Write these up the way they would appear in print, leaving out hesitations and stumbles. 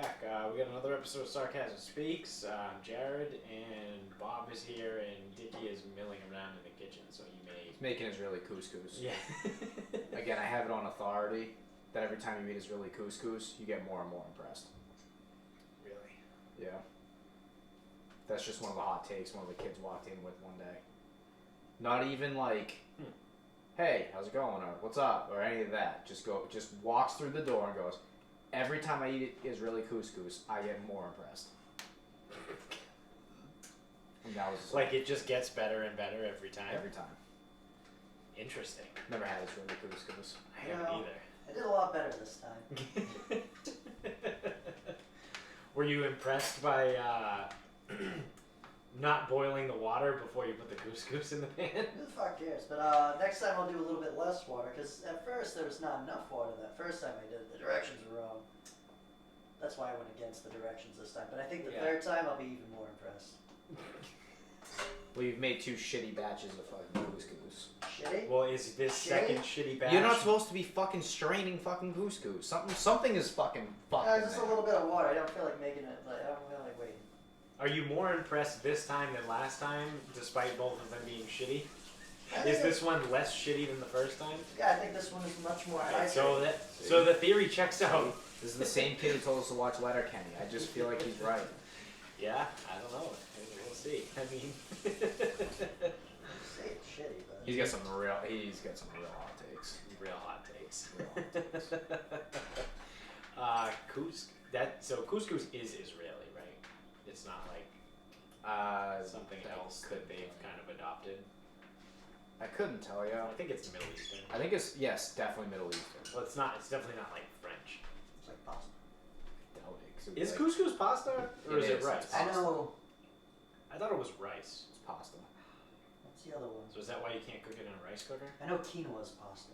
back. We got another episode of Sarcasm Speaks. I'm Jared, and Bob is here, and Dickie is milling around in the kitchen, so he may... He's making Israeli couscous. Yeah. Again, I have it on authority that every time you eat Israeli couscous, you get more and more impressed. Really? Yeah. That's just one of the hot takes one of the kids walked in with one day. Not even like, hey, how's it going, or what's up, or any of that. Just walks through the door and goes, every time I eat Israeli couscous, I get more impressed. And that was like it just gets better and better every time? Every time. Interesting. Never had Israeli couscous. I haven't either. I did a lot better this time. Were you impressed by not boiling the water before you put the couscous in the pan? Who the fuck cares? But next time I'll do a little bit less water, because at first there was not enough water that first time I did it. The directions were wrong. That's why I went against the directions this time. But I think the third time I'll be even more impressed. Well, you've made 2 shitty batches of fucking couscous. Shitty? Well, is this second shitty batch? You're not supposed to be fucking straining fucking couscous. Something is fucking fucked. Just a little bit of water. I don't feel like making it. Like, I don't feel like waiting. Are you more impressed this time than last time, despite both of them being shitty? Is this one less shitty than the first time? Yeah, I think this one is much more hydrated. So the theory checks out. This is the same kid who told us to watch Letterkenny. I just feel like he's right. Yeah, I don't know. We'll see. I mean, Say it's shitty, but he's got some real hot takes. Real hot takes. Real hot takes. So couscous is Israeli, right? It's not like something else that they've kind of adopted. I couldn't tell you. I think it's Middle Eastern. I think it's definitely Middle Eastern. Well, it's not. It's definitely not like French. it's like pasta. Is couscous pasta or is it rice? I know. I thought it was rice. It's pasta. What's the other one? So is that why you can't cook it in a rice cooker? I know quinoa is pasta.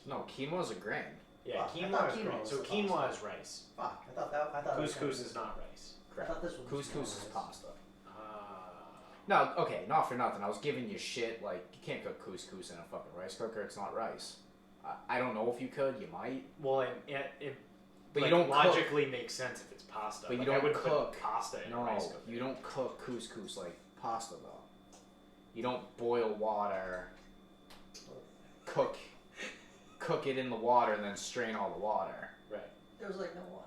No, quinoa's a grain. Yeah, Fuck, I quinoa thought is quinoa rice. was So the quinoa pasta. is rice. Fuck, I thought Couscous is not rice. I thought this one was Couscous is rice. pasta. No, okay, not for nothing. I was giving you shit, like, you can't cook couscous in a fucking rice cooker. It's not rice. I don't know if you could. You might. Well, but you like, don't logically makes sense if it's pasta. But like, you don't I wouldn't cook put pasta in a rice cooker. You don't cook couscous like pasta, though. You don't boil water, cook it in the water, and then strain all the water. Right. There was like no water.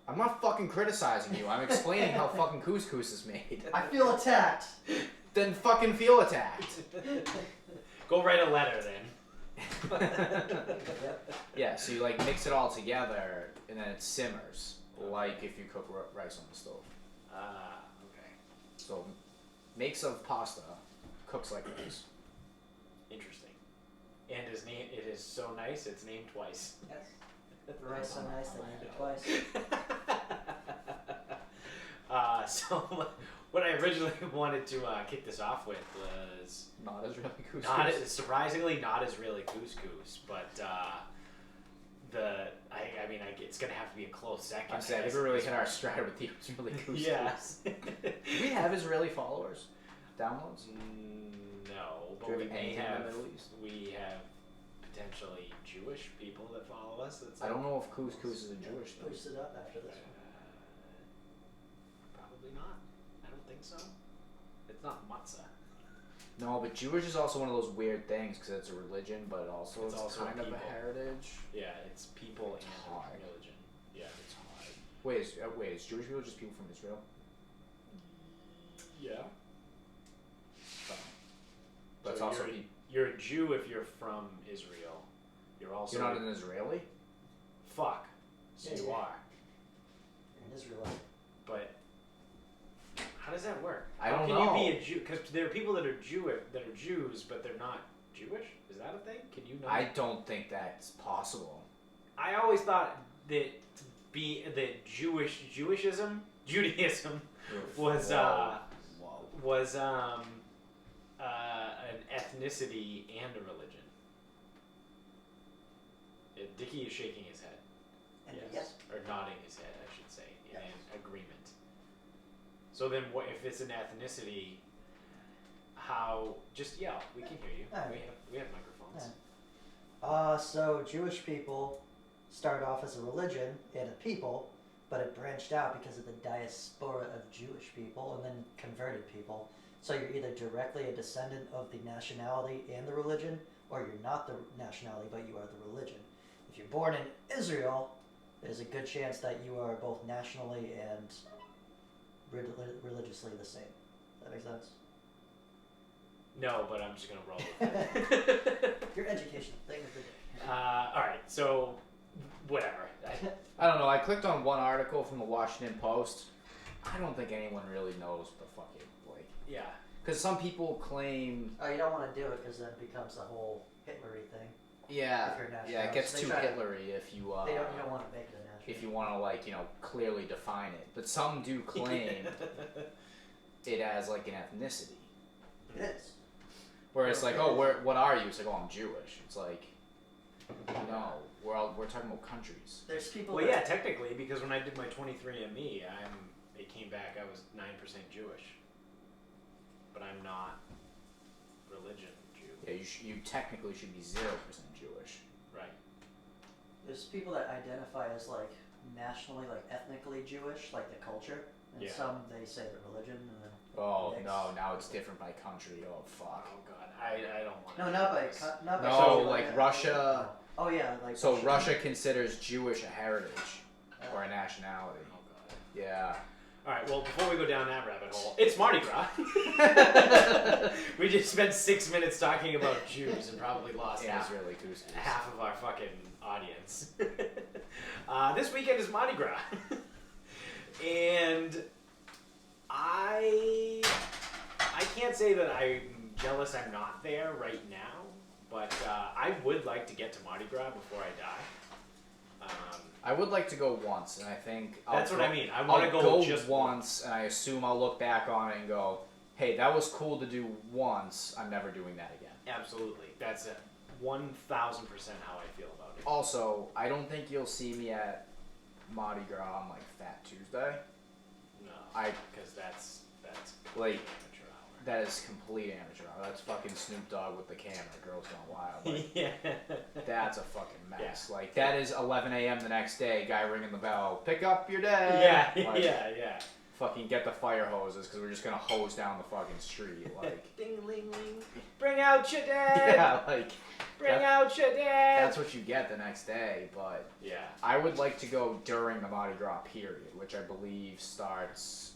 I'm not fucking criticizing you. I'm explaining how fucking couscous is made. I feel attacked. Then fucking feel attacked. Go write a letter then. Yeah, so you like mix it all together, and then it simmers, like if you cook rice on the stove. Okay. So, makes of pasta, cooks like rice. Interesting. And it is so nice, it's named twice. Yes. The rice so nice they named it twice. So, what I originally wanted to kick this off with was Not Israeli couscous. surprisingly not Israeli couscous, but it's gonna have to be a close second. I think we really hit our stride with the Israeli couscous. Yes. Do we have Israeli followers? Downloads? No, but Do we we have may anything in have. the Middle East? We have potentially Jewish people that follow us. I don't know if couscous is a Jewish thing. Boost it up after this one. Probably not. I don't think so. It's not matzah. No, but Jewish is also one of those weird things because it's a religion, but also It's also kind of people. a heritage. Yeah, it's people It's and hard. religion. Yeah, It's hard. Wait, is Jewish people just people from Israel? yeah. But it's So also you're a Jew if you're from Israel. You're also you're not an Israeli. fuck. So Yeah, you yeah. are. You're an Israelite. But how does that work? I How don't can know. you be a Jew? Because there are people that are Jews, but they're not Jewish. Is that a thing? Can you not? I don't think that's possible. I always thought that Judaism was an ethnicity and a religion. Dickie is shaking his head. And yes. Or nodding his head, I should say, in agreement. So then, what if it's an ethnicity? How? Just yell. We can hear you. We have microphones. So Jewish people start off as a religion and a people, but it branched out because of the diaspora of Jewish people and then converted people. So you're either directly a descendant of the nationality and the religion, or you're not the nationality, but you are the religion. If you're born in Israel, there's a good chance that you are both nationally and religiously the same. Does that make sense? No, but I'm just going to roll with it. Your education thing of the day. Alright, so whatever. I don't know. I clicked on one article from the Washington Post. I don't think anyone really knows what the fuck it like. Yeah. Because some people claim. Oh, you don't want to do it because then it becomes a whole Hitlery thing. Yeah. If you're nationalist. Yeah, it gets They too try to- Hitlery if you. You don't want to make it a national. If you want to clearly define it, but some do claim it as like an ethnicity. It is. Where it's like, oh, what are you? It's like, oh, I'm Jewish. It's like, no, we're talking about countries. There's people. Well, yeah, technically, because when I did my 23andMe, it came back I was 9% Jewish, but I'm not religion Jew. Yeah, you technically should be 0% Jewish. Right. There's people that identify as like nationally, like ethnically Jewish, like the culture, and Yeah. some they say the religion, and then Oh mix. no, now it's different by country. Oh fuck. Oh god, I don't want to. No, not by not by. No, country, like by Russia. Oh yeah, like. So Russia considers Jewish a heritage or a nationality. Oh god. Yeah. All right. Well, before we go down that rabbit hole, it's Mardi Gras. We just spent 6 minutes talking about Jews and probably lost Yeah, it's really couscous. half of our fucking audience. This weekend is Mardi Gras, and I can't say that I'm jealous I'm not there right now, but I would like to get to Mardi Gras before I die. I would like to go once, and I think That's what I mean. I want to go just once, and I assume I'll look back on it and go, "Hey, that was cool to do once. I'm never doing that again." Absolutely, that's 1,000% how I feel about it. Also, I don't think you'll see me at Mardi Gras on like Fat Tuesday. No, I- because that's Like, amateur hour. that is complete amateur hour. That's fucking Snoop Dogg with the camera. Girls Gone Wild. Like, Yeah. that's a fucking mess. Like, that is 11 a.m. the next day. Guy ringing the bell. Pick up your day. Yeah, Like, yeah. Fucking get the fire hoses because we're just gonna hose down the fucking street. Like, Ding ling ling. Bring out your dad. yeah, like Bring out your dad. that's what you get the next day. But Yeah. I would like to go during the Mardi Gras period, which I believe starts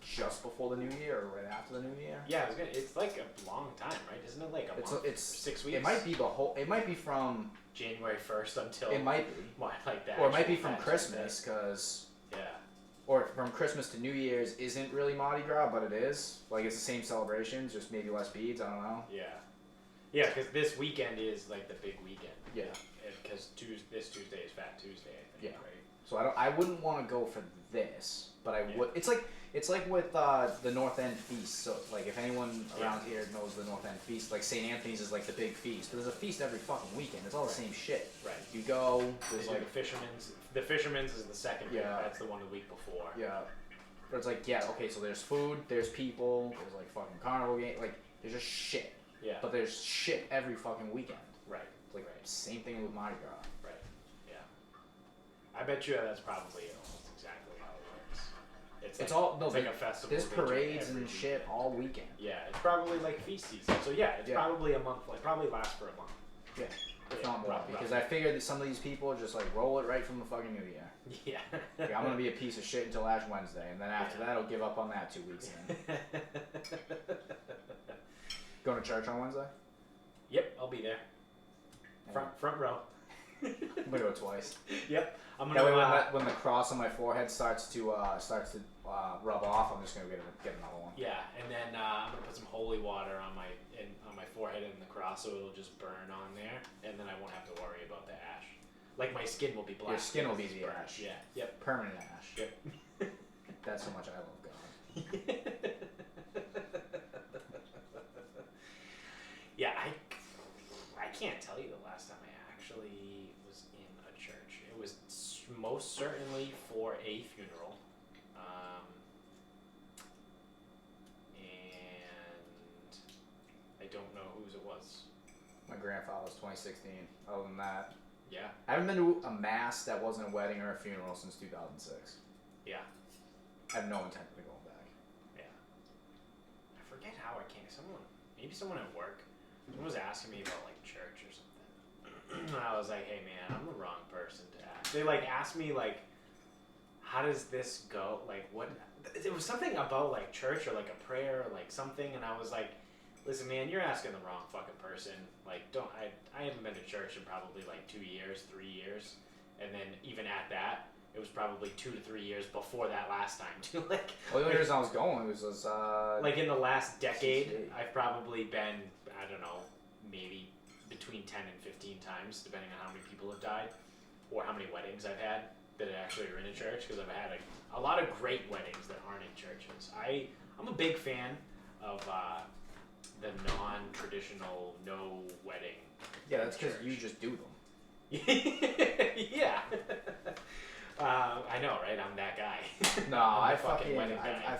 just before the New Year or right after the New Year. Yeah, it's like a long time, right? Isn't it like a month? It's 6 weeks. It might be the whole. It might be from. January 1st until. It might be. What, like that? Or it might be from Christmas, because. Yeah. Or from Christmas to New Year's isn't really Mardi Gras, but it is. Like, it's the same celebrations, just maybe less beads. I don't know. Yeah. Yeah, because this weekend is like the big weekend. Yeah. Because this Tuesday is Fat Tuesday, I think. Yeah. Right. So I wouldn't want to go for this, but I Yeah. would. It's like with the North End feast. So like if anyone around here knows the North End feast, like St. Anthony's is like the big feast. But there's a feast every fucking weekend. It's all the same shit. Right. You go. There's There's like like the Fisherman's. The Fisherman's is the second week. Yeah. That's the one the week before. yeah. But it's like okay, so there's food, there's people, there's like fucking carnival game, like there's just shit. Yeah. But there's shit every fucking weekend. Right. Like same thing with Mardi Gras. Right. Yeah. I bet you that's probably almost exactly how it works. It's all no. It's like a festival. There's they do parades every and shit weekend. all weekend. Yeah, it's probably like feast season. So yeah, it's Yeah. probably a month. Like probably lasts for a month. Yeah. If Yeah, not more, rough- because I figured that some of these people just like roll it right from the fucking New Year. Yeah. Like, I'm gonna be a piece of shit until Ash Wednesday, and then after Yeah. that, I'll give up on that 2 weeks in. Going to church on Wednesday? Yep, I'll be there. Front row. I'm gonna go twice. Yep, I'm That way, gonna. when the cross on my forehead starts to rub off, I'm just gonna get another one. Yeah, and then I'm gonna put some holy water on my forehead and the cross, so it'll just burn on there, and then I won't have to worry about the ash. Like my skin will be black. Your skin will be because the it's burned. ash. Yeah. Yep. Permanent ash. Yep. That's how much I love God. Yeah, I can't tell you the last time I actually was in a church. It was most certainly for a funeral, and I don't know whose it was. My grandfather's 2016. Other than that, Yeah. I haven't been to a mass that wasn't a wedding or a funeral since 2006. Yeah. I have no intent of going back. Yeah. I forget how I came. Maybe someone at work, someone was asking me about like church or something. And I was like, hey man, I'm the wrong person to ask. They like asked me like, how does this go? Like what? It was something about like church or like a prayer or like something, and I was like, listen man, you're asking the wrong fucking person. Like I haven't been to church in probably like 2 years, 3 years, and then even at that, it was probably 2 to 3 years before that last time too. Like, well, the only reason I was going was like in the last decade, I've probably been, I don't know, maybe between 10 and 15 times, depending on how many people have died, or how many weddings I've had that actually are in a church, because I've had a lot of great weddings that aren't in churches. I'm a big fan of the non-traditional, no wedding. Yeah, that's because you just do them. Yeah. I know, right? I'm that guy. No, I've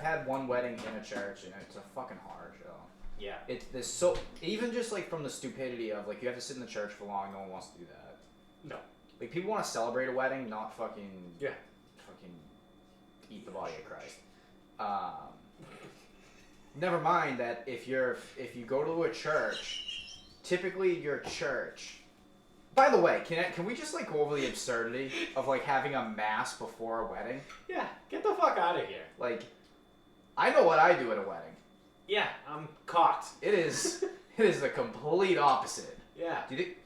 had one wedding in a church, and it's a fucking horror show. Yeah. There's so even just like from the stupidity of like you have to sit in the church for long. No one wants to do that. No. Like people want to celebrate a wedding, not fucking fucking eat the body of Christ. Never mind that if you go to a church, typically your church. By the way, can we just like go over the absurdity of like having a mass before a wedding? Yeah, get the fuck out of here. Like, I know what I do at a wedding. Yeah, I'm cocked. It is the complete opposite. Yeah. Do you think?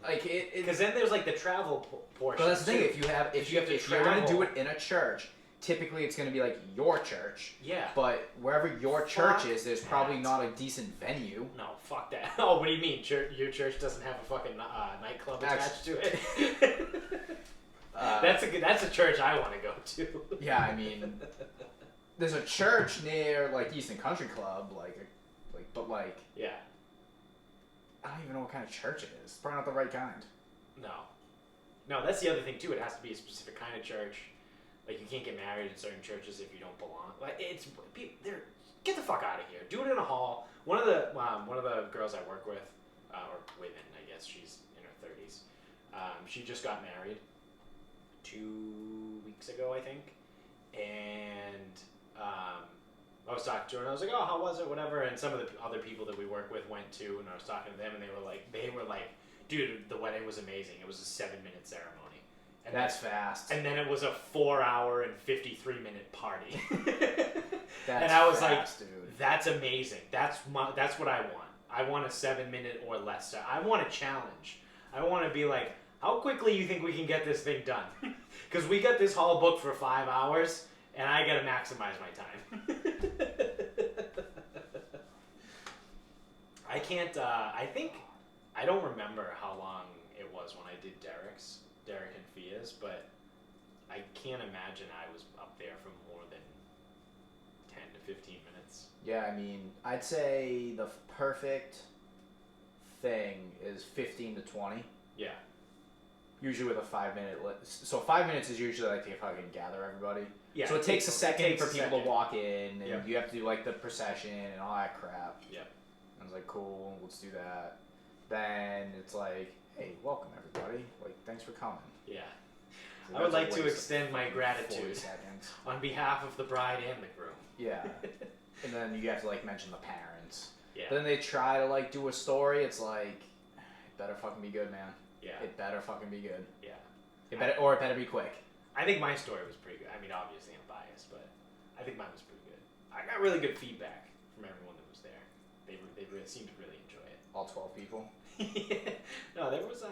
Like it. Because then there's like the travel portion. But that's the thing. If you're gonna do it in a church, typically it's gonna be like your church. Yeah. But wherever your church is, there's probably not a decent venue. No, fuck that. Oh, what do you mean? Your church doesn't have a fucking nightclub attached to it? That's a church I want to go to. Yeah, I mean, there's a church near like Eastern Country Club, but yeah. I don't even know what kind of church it is. It's probably not the right kind. No, that's the other thing too. It has to be a specific kind of church. Like, you can't get married in certain churches if you don't belong. Like, get the fuck out of here. Do it in a hall. One of the girls I work with, or women, I guess, she's in her 30s. She just got married 2 weeks ago, I think. And I was talking to her, and I was like, oh, how was it, whatever. And some of the other people that we work with went to, and I was talking to them, and they were like, dude, the wedding was amazing. It was a 7-minute ceremony. And that's fast. And then it was a 4-hour and 53-minute party. And I was fast, like, dude. that's amazing. That's what I want. I want a 7-minute or less. I want a challenge. I want to be like, how quickly you think we can get this thing done? Because we got this hall booked for 5 hours, and I got to maximize my time. I can't, I don't remember how long it was when I did Derek and Fia's, but I can't imagine I was up there for more than 10 to 15 minutes. Yeah, I mean, I'd say the perfect thing is 15 to 20. Yeah. Usually with a 5-minute so 5 minutes is usually like to fucking gather everybody. Yeah. So it takes a second for people to walk in, and Yep. you have to do like the procession and all that crap. Yep. I was like, cool, let's do that. Then it's like, hey, welcome everybody. Like, thanks for coming. Yeah. So I would that's a like to waste extend of my 40 gratitude seconds. on behalf of the bride and the groom. Yeah. And then you have to like mention the parents. Yeah. Then they try to like do a story. It's like, it better fucking be good, man. Yeah. It better fucking be good. Yeah. It better be quick. I think my story was pretty good. I mean, obviously I'm biased, but I think mine was pretty good. I got really good feedback from everyone that was there. They really seemed to really enjoy it. All 12 people. No, there was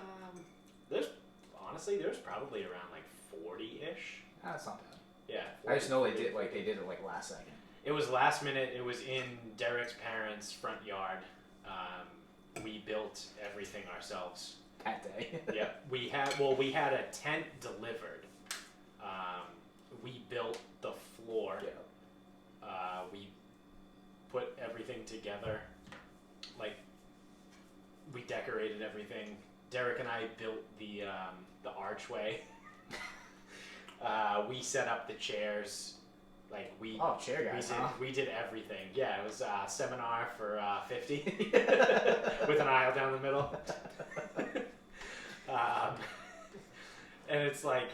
there's probably around like 40-ish. That's not bad. Yeah. 40, I just know 40, they did it like last second. It was last minute. It was in Derek's parents' front yard. We built everything ourselves. That day. Yeah, we had a tent delivered. We built the floor. Yeah. We put everything together. Like, we decorated everything. Derek and I built the archway. We set up the chairs. Like chair guys, we did everything. Yeah, it was a seminar for 50 with an aisle down the middle. And it's like,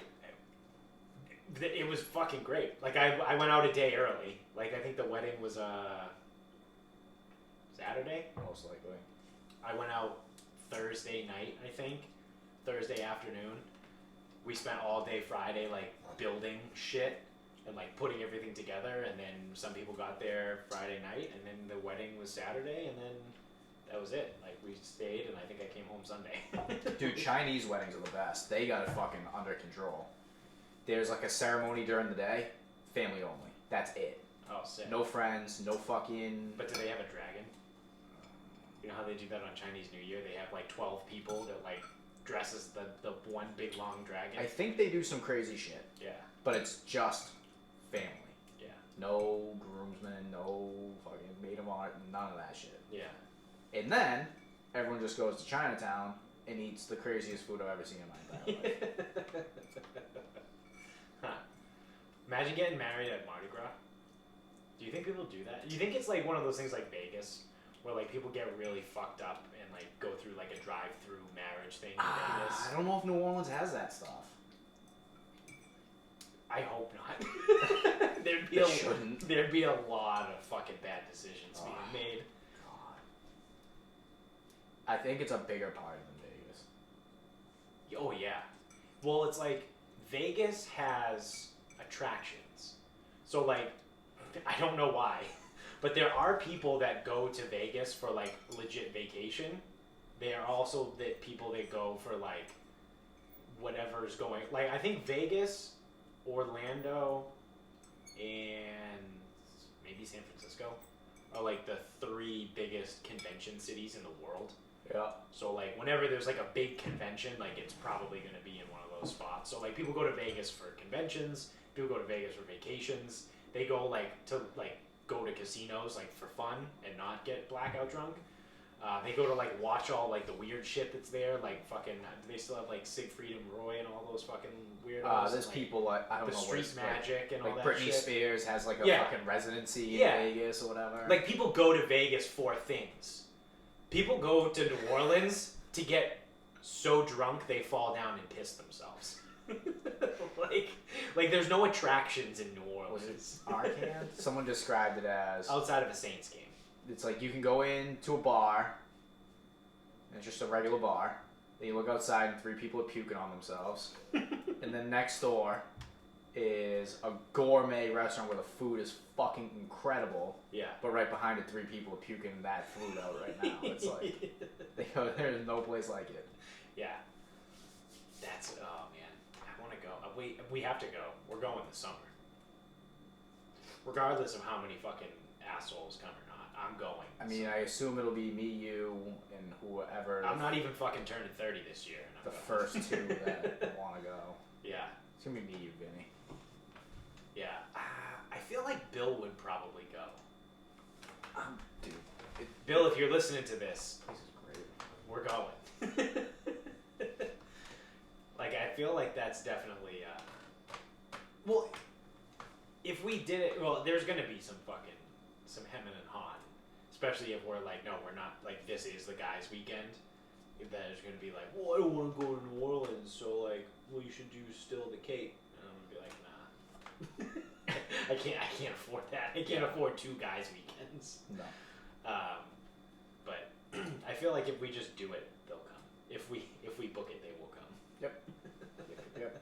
It was fucking great. Like I went out a day early. Like I think the wedding was Saturday. Most likely. I went out Thursday night. I think Thursday afternoon. We spent all day Friday like building shit and like putting everything together. And then some people got there Friday night, and then the wedding was Saturday, and then that was it. Like we stayed, and I think I came home Sunday. Dude, Chinese weddings are the best. They got it fucking under control. There's like a ceremony during the day, family only. That's it. Oh, sick. No friends, no fucking... But do they have a dragon? You know how they do that on Chinese New Year? They have like 12 people that like dress as the one big long dragon. I think they do some crazy shit. Yeah. But it's just family. Yeah. No groomsmen, no fucking maid of honor, none of that shit. Yeah. And then, everyone just goes to Chinatown and eats the craziest food I've ever seen in my entire life. Huh. Imagine getting married at Mardi Gras. Do you think people do that? Do you think it's like one of those things like Vegas, where like people get really fucked up and like go through like a drive-through marriage thing in Vegas? I don't know if New Orleans has that stuff. I hope not. Shouldn't. There'd be a lot of fucking bad decisions being made. God. I think it's a bigger party than Vegas. Oh yeah. Well, it's like Vegas has attractions. So like, I don't know why, but there are people that go to Vegas for like legit vacation. There are also the people that go for like whatever's going. Like I think Vegas, Orlando, and maybe San Francisco are like the 3 biggest convention cities in the world. Yeah. So like whenever there's like a big convention, like it's probably going to be in one of those spots. So like people go to Vegas for conventions, people go to Vegas for vacations. They go like to like go to casinos like for fun and not get blackout drunk. They go to like watch all like the weird shit that's there, like fucking. They still have like Siegfried and Roy and all those fucking weirdos. There's like, people like I don't the know street what magic and all like that Britney shit. Spears has like a Yeah. fucking residency Yeah. in Vegas or whatever. Like people go to Vegas for things. People go to New Orleans to get so drunk they fall down and piss themselves. like there's no attractions in New was Orleans. it Arcan? Someone described it as Outside of a Saints game. it's like you can go into a bar, and it's just a regular bar. Then you look outside and 3 people are puking on themselves. And then next door is a gourmet restaurant where the food is fucking incredible. Yeah. But right behind it, 3 people are puking that food out right now. It's like, there's no place like it. Yeah. That's, oh man, I want to go. We have to go. We're going this summer. Regardless of how many fucking assholes come or not, I'm going. I mean, I assume it'll be me, you, and whoever. I'm not even fucking turning 30 this year. And I'm the going. first 2 that want to go. Yeah. It's gonna be me, you, Vinny. Yeah. I feel like Bill would probably go. Dude. Bill, if you're listening to this, This is great. we're going. Like, I feel like that's definitely, well, if we did it, well, there's going to be some hemming and hawing, especially if we're like, no, we're not, like, this is the guys' weekend. If there's going to be like, well, I don't want to go to New Orleans, so, like, well, you should do Still the Cape. And I'm going to be like, nah. I can't afford that. I can't afford 2 guys' weekends. No. But I feel like if we just do it, they'll come. If we book it, they will come. Yep. Yep.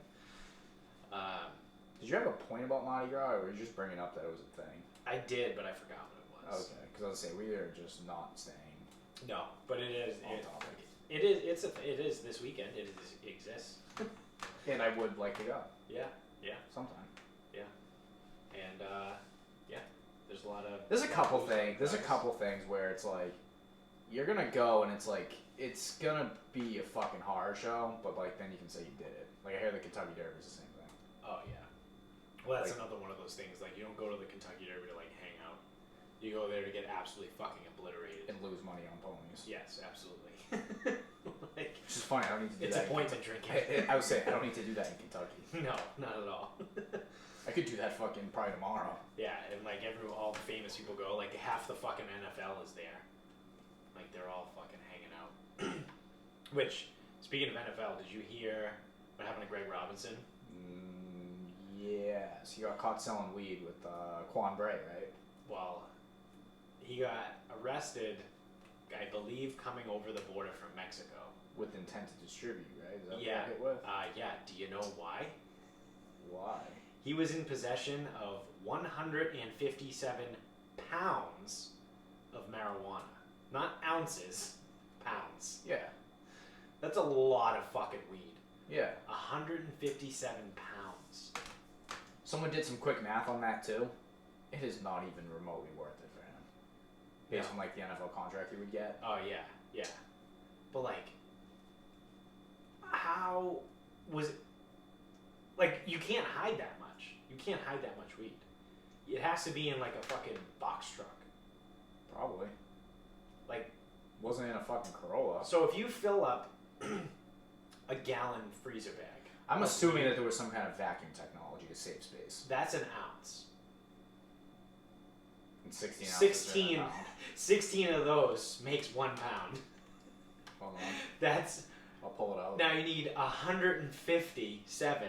Did you have a point about Mardi Gras, or were you just bringing up that it was a thing? I did, but I forgot what it was. Okay, because I was saying we are just not staying. No, but it is. On topic. It is this weekend. It exists. And I would like to go Yeah. sometime. And yeah, there's a lot of. There's a couple things where it's like you're gonna go and it's like it's gonna be a fucking horror show, but like then you can say you did it. Like I hear the Kentucky Derby is the same thing. Oh yeah. Well, that's Like- another one of those things. Like you don't go to the Kentucky Derby to like hang out. You go there to get absolutely fucking obliterated. And lose money on ponies. Yes, absolutely. Like, Which is funny. I don't need to do it's that. appointment drinking. I would say I don't need to do that in Kentucky. No, not at all. I could do that fucking probably tomorrow. Yeah, and like all the famous people go. Like half the fucking NFL is there. Like they're all fucking hanging out. Which, speaking of NFL, did you hear what happened to Greg Robinson? Yeah, has. He got caught selling weed with Quan Bray, right? Well, he got arrested, I believe, coming over the border from Mexico. With intent to distribute, right? Is that what Yeah. he hit with? Yeah. Do you know why? Why? He was in possession of 157 pounds of marijuana. Not ounces, pounds. Yeah. That's a lot of fucking weed. Yeah. 157 pounds. Someone did some quick math on that too. It is not even remotely worth it for him. Based on like the NFL contract he would get. Oh yeah, yeah. But like, how was it? Like, you can't hide that much. You can't hide that much weed. It has to be in like a fucking box truck. Probably. Like, wasn't in a fucking Corolla. so if you fill up a gallon freezer bag, I'm assuming that there was some kind of vacuum technology to save space. that's an ounce. And 16 ounces. 16, are a pound. 16 of those makes 1 pound. Hold on. That's, I'll pull it out. now you need 157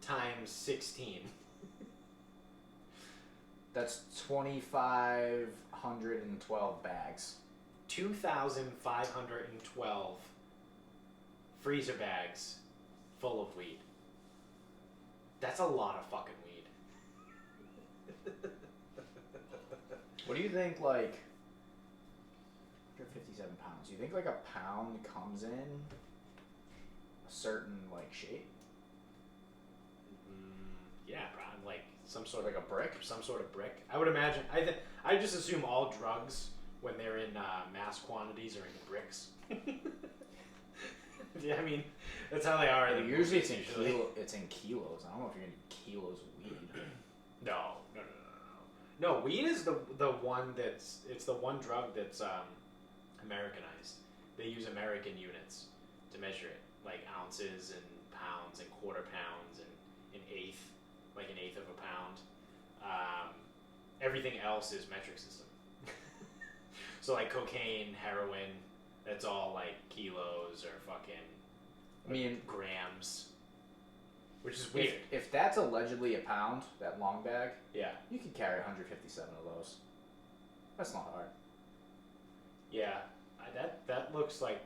times 16. That's 2,512 bags. 2,512 freezer bags full of weed. That's a lot of fucking weed. What do you think, like, 157 pounds, do you think, like, a pound comes in a certain, like, shape? Yeah, probably like some sort Like of a brick? some sort of brick. I would imagine. I just assume all drugs, when they're in mass quantities, are in bricks. Yeah, I mean, that's how they are. In the Usually it's movies, in it's in kilos. I don't know if you're going to kilos of weed. No. No, weed is the one it's the one drug that's Americanized. They use American units to measure it, like ounces and pounds and quarter pounds and an eighth, like an eighth of a pound. Everything else is metric system. So like cocaine, heroin, that's all like kilos or fucking I mean, grams, which is weird. If that's allegedly a pound, that long bag, Yeah. you could carry 157 of those. That's not hard. Yeah, that looks like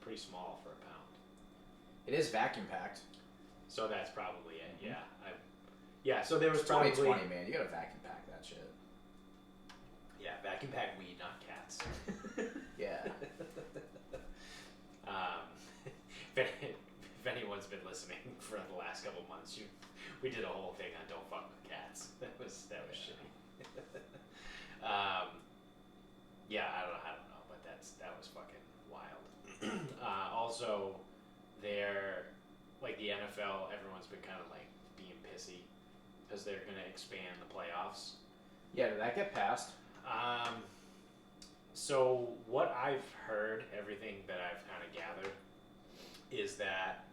pretty small for a pound. It is vacuum packed. So that's probably it. Yeah. So there was probably 2020, man. You gotta vacuum pack that shit. vacuum pack weed, not cats. Yeah. If anyone's been listening for the last couple months, we did a whole thing on don't fuck with cats. That was shitty. Yeah, I don't know, but that was fucking wild. Also, like the NFL, everyone's been kind of like being pissy because they're gonna expand the playoffs. Yeah, did that get passed? So what I've heard, everything that I've kind of gathered, is that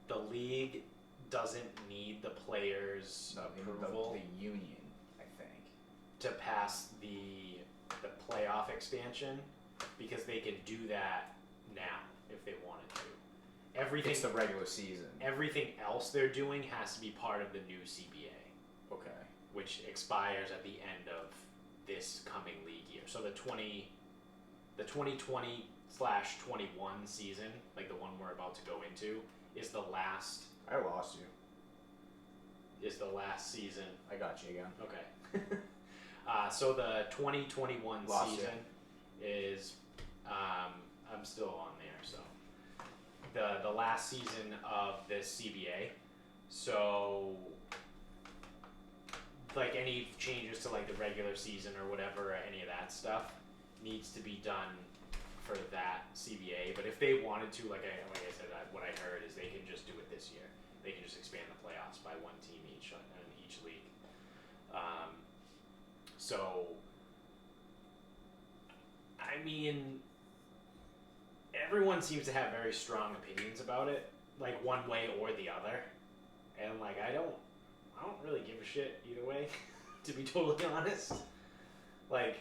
the league doesn't need the players' approval, the union, I think, to pass the playoff expansion, because they can do that now if they wanted to. Everything, it's the regular season. Everything else they're doing has to be part of the new CBA. Okay. Which expires at the end of this coming league year. So the 2020/21 season, like the one we're about to go into, is the last. I lost you. Is the last season. I got you again. Okay. So the 2021 Lost season is. I'm still on there. So the last season of this CBA. So. Like any changes to like the regular season or whatever, or any of that stuff needs to be done for that CBA. But if they wanted to, like I said, what I heard is they can just do it this year. They can just expand the playoffs by one team each in each league. So, I mean, everyone seems to have very strong opinions about it, like one way or the other, and like I don't really give a shit either way, to be totally honest. Like,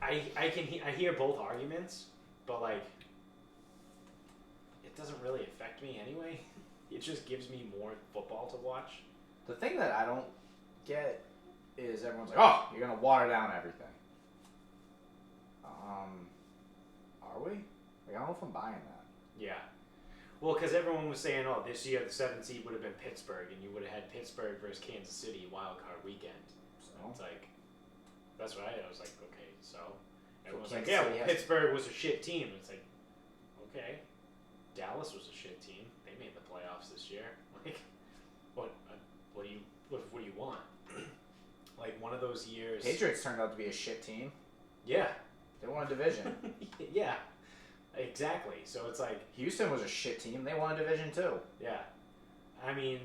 I hear both arguments, but like, it doesn't really affect me anyway. It just gives me more football to watch. The thing that I don't get is everyone's like, oh, you're gonna water down everything. Are we? Like, I don't know if I'm buying that. Yeah. Well, because everyone was saying, oh, this year the 7th seed would have been Pittsburgh, and you would have had Pittsburgh versus Kansas City wild card weekend. So It's like, that's right. I was like, okay, so everyone's Kansas like, yeah, City well, has- Pittsburgh was a shit team. It's like, okay, Dallas was a shit team. They made the playoffs this year. Like, what do you want? Like one of those years. Patriots turned out to be a shit team. Yeah. They won a division. Yeah. Exactly. So it's like Houston was a shit team. They won a division too. yeah. I mean,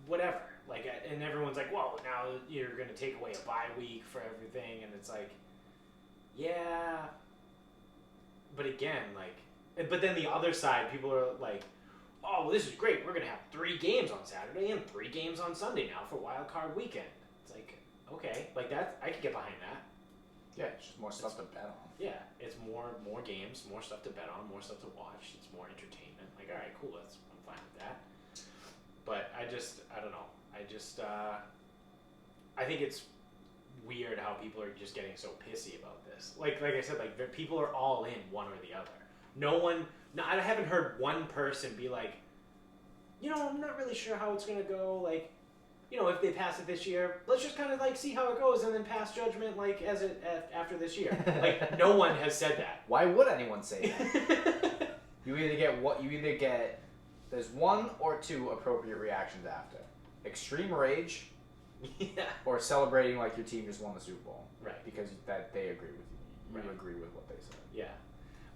whatever. Like, and everyone's like, "Whoa, now you're going to take away a bye week for everything," and it's like, yeah. But again, like, but then the other side, people are like, "Oh, well, this is great. We're going to have 3 games on Saturday and 3 games on Sunday now for Wild Card Weekend." It's like, okay, like that, I could get behind that. Yeah, it's just more stuff to bet on. Yeah, it's more games, more stuff to bet on, more stuff to watch. It's more entertainment. Like, all right, cool. I'm fine with that. But I don't know. I think it's weird how people are just getting so pissy about this. Like I said, like people are all in one or the other. I haven't heard one person be like, I'm not really sure how it's gonna go. Like, if they pass it this year, let's just kind of like see how it goes and then pass judgment like after this year. Like no one has said that. Why would anyone say that? You either get there's 1 or 2 appropriate reactions after. Extreme rage, Yeah. or celebrating like your team just won the Super Bowl. Right. Because that they agree with you. You Right. agree with what they said. Yeah.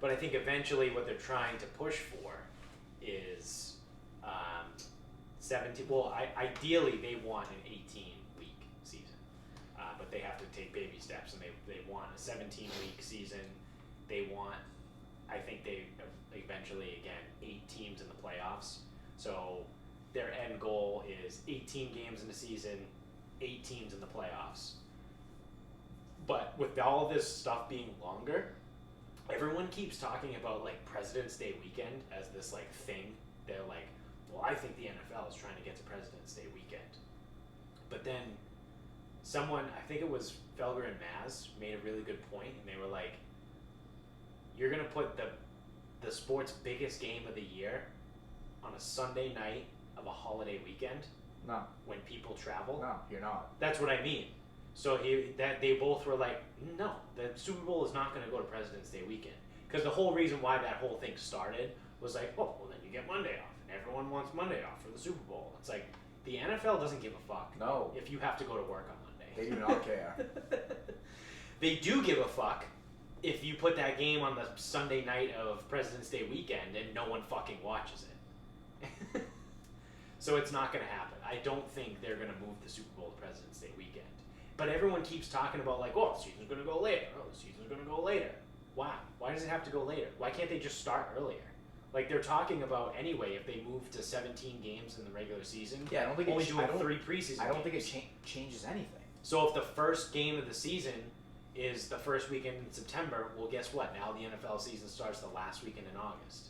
But I think eventually what they're trying to push for is 17. Well, ideally they want an 18-week season, but they have to take baby steps, and they want a 17-week season. They want, I think they eventually, again, 8 teams in the playoffs. So their end goal is 18 games in the season, 8 teams in the playoffs. But with all of this stuff being longer, everyone keeps talking about like President's Day weekend as this like thing. They're like, well, I think the NFL is trying to get to President's Day weekend. But then someone, I think it was Felger and Maz, made a really good point, and they were like, you're going to put the sport's biggest game of the year on a Sunday night of a holiday weekend? No. When people travel? No, you're not. That's what I mean. So they both were like, no, the Super Bowl is not going to go to President's Day weekend. Because the whole reason why that whole thing started was like, oh, well, then you get Monday off. And everyone wants Monday off for the Super Bowl. It's like, the NFL doesn't give a fuck. No. If you have to go to work on Monday. They do not care. They do give a fuck if you put that game on the Sunday night of President's Day weekend and no one fucking watches it. So it's not going to happen. I don't think they're going to move the Super Bowl to President's Day weekend. But everyone keeps talking about like, oh, the season's going to go later. Oh, the season's going to go later. Why? Why does it have to go later? Why can't they just start earlier? Like they're talking about anyway, if they move to 17 games in the regular season, Yeah, I don't think only it, doing I don't, 3 preseason I don't games. think it changes anything. So if the first game of the season is the first weekend in September, well, guess what? Now the NFL season starts the last weekend in August.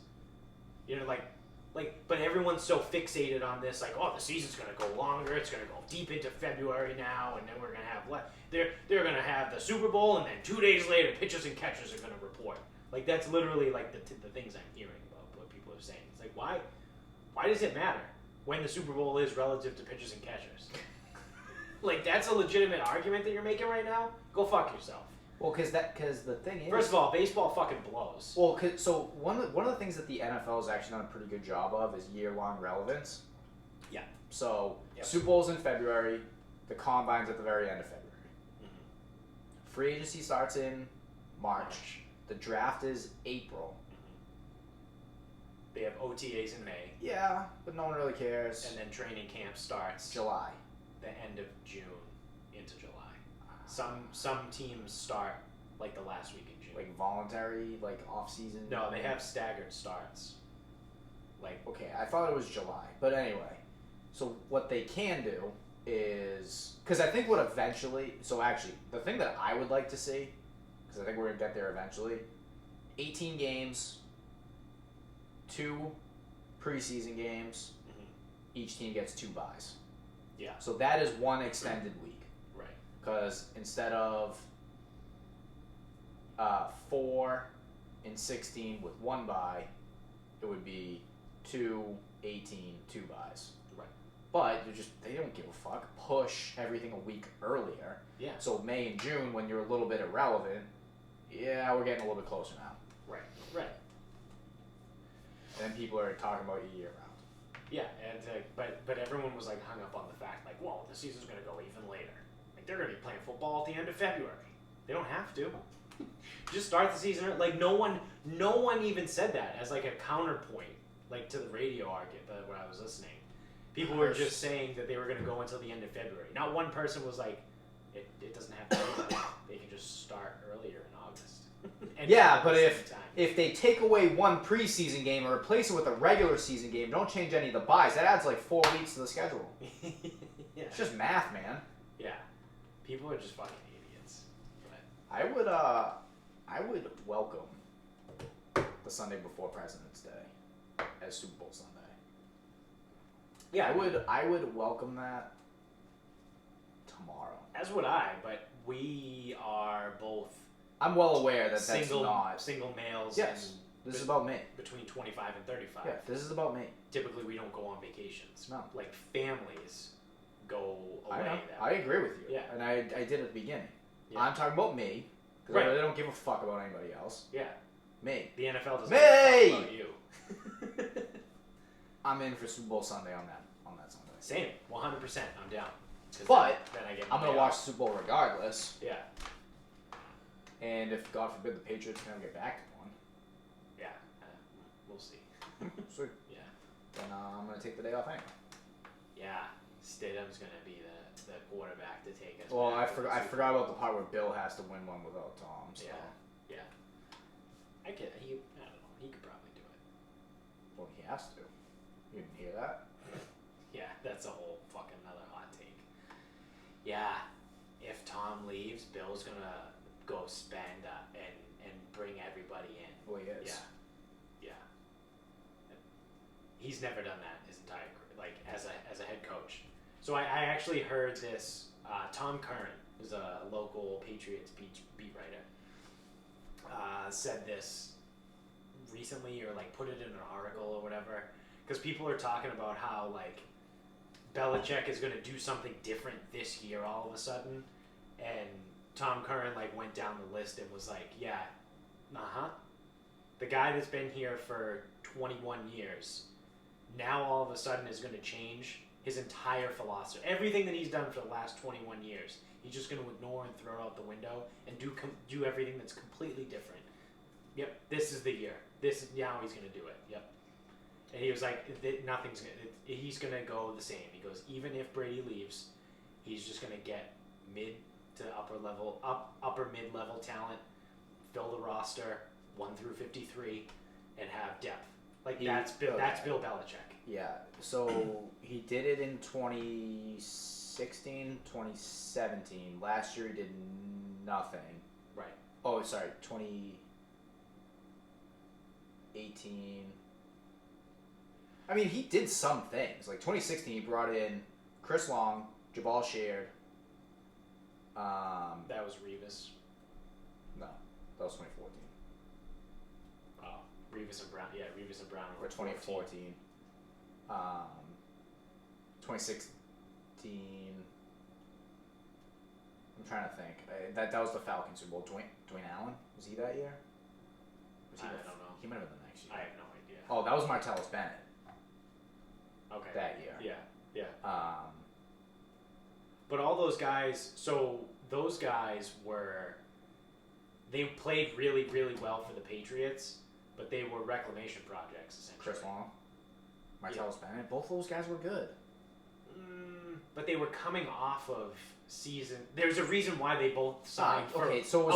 But everyone's so fixated on this, like, oh, the season's going to go longer. It's going to go deep into February now, and then we're going to have they're going to have the Super Bowl, and then 2 days later, pitchers and catchers are going to report. Like that's literally like the things I'm hearing about what people are saying. It's like why does it matter when the Super Bowl is relative to pitchers and catchers? Like that's a legitimate argument that you're making right now. Go fuck yourself. Well, because the thing is, First of all, baseball fucking blows. well, so one of the things that the NFL has actually done a pretty good job of is year-long relevance. Yeah. So Yep. Super Bowl's in February, the Combine's at the very end of February. Mm-hmm. Free agency starts in March. The draft is April. They have OTAs in May, Yeah, but no one really cares. and then training camp starts July. the end of June into July. Some teams start like the last week in June. Like voluntary, like off-season. No, they have staggered starts. Like Okay, I thought it was July, but anyway. So what they can do is, because I think what eventually, so actually, the thing that I would like to see, because I think we're gonna get there eventually, 18 games, 2 preseason games. mhm. Each team gets 2 byes. Yeah. So that is one extended week. Right. Because instead of 4 and 16 with 1 bye, it would be 2, 18, 2 byes. Right. But they don't give a fuck. Push everything a week earlier. Yeah. So May and June, when you're a little bit irrelevant, yeah, we're getting a little bit closer now. Right. Right. And then people are talking about you year round. Yeah, and but everyone was like hung up on the fact like, well, the season's gonna go even later. Like they're gonna be playing football at the end of February. They don't have to. Just start the season. Like no one even said that as like a counterpoint, like to the radio argument when I was listening. People were just saying that they were gonna go until the end of February. Not one person was like, it doesn't have to be that. They can just start earlier in August. And yeah, but if they take away one preseason game and replace it with a regular season game, don't change any of the buys. That adds like 4 weeks to the schedule. Yeah. It's just math, man. Yeah. People are just fucking idiots. But I would welcome the Sunday before President's Day as Super Bowl Sunday. yeah, I would welcome that tomorrow. as would I, but we are both I'm well aware that single that's not. males. Yes, and this is about me. between 25 and 35. Yeah, this is about me. Typically, we don't go on vacations. No. Like families go away. I know. That I way. agree with you. Yeah. And I did at the beginning. Yeah. I'm talking about me. Because Right. I really don't give a fuck about anybody else. Yeah. Me. The NFL doesn't Me! give a fuck about you. I'm in for Super Bowl Sunday on that Sunday. Same. 100%. I'm down. 'Cause But then I get I'm my gonna day watch off. the Super Bowl regardless. Yeah. And if God forbid the Patriots never get back to one, Yeah. We'll see. sweet. Yeah. Then I'm gonna take the day off anyway. Yeah. Stidham's gonna be the quarterback to take us. Well, back I to the forgot Super about Bowl. the part where Bill has to win one without Tom. So. Yeah. Yeah. I don't know. He could probably do it. Well, he has to. You didn't hear that? Yeah, that's a whole fucking another hot take. Yeah, if Tom leaves, Bill's gonna go spend and bring everybody in. Well, he is. Yeah. He's never done that his entire career, like as a head coach. So I actually heard this. Tom Curran is a local Patriots beat writer. Said this recently, or like put it in an article or whatever, because people are talking about how like Belichick is going to do something different this year all of a sudden, and Tom Curran like went down the list and was like, yeah, the guy that's been here for 21 years now all of a sudden is going to change his entire philosophy. Everything that he's done for the last 21 years, he's just going to ignore and throw out the window and do everything that's completely different. Yep, this is the year. Now he's going to do it. Yep. And he was like, he's going to go the same. He goes, even if Brady leaves, he's just going to get mid to upper mid-level talent, fill the roster 1 through 53, and have depth. Like that's Bill Belichick. Yeah. So he did it in 2016, 2017. Last year he did nothing. Right. Oh, sorry, 2018. I mean, he did some things. Like 2016, he brought in Chris Long, Jabal Sheard. That was Revis. No, that was 2014. Oh, Revis and Brown. Yeah, Revis and Brown. Or 2014. 2016. I'm trying to think. That was the Falcons Super Bowl. Dwayne Allen, was he that year? I don't know. He might have been the next year. I have no idea. Oh, that was Martellus Bennett. Okay. That year. Yeah. Um, But all those guys, those guys they played really, really well for the Patriots, but they were reclamation projects, essentially. Chris Long, Martellus Bennett, both those guys were good. But they were coming off of season. There's a reason why they both signed for so it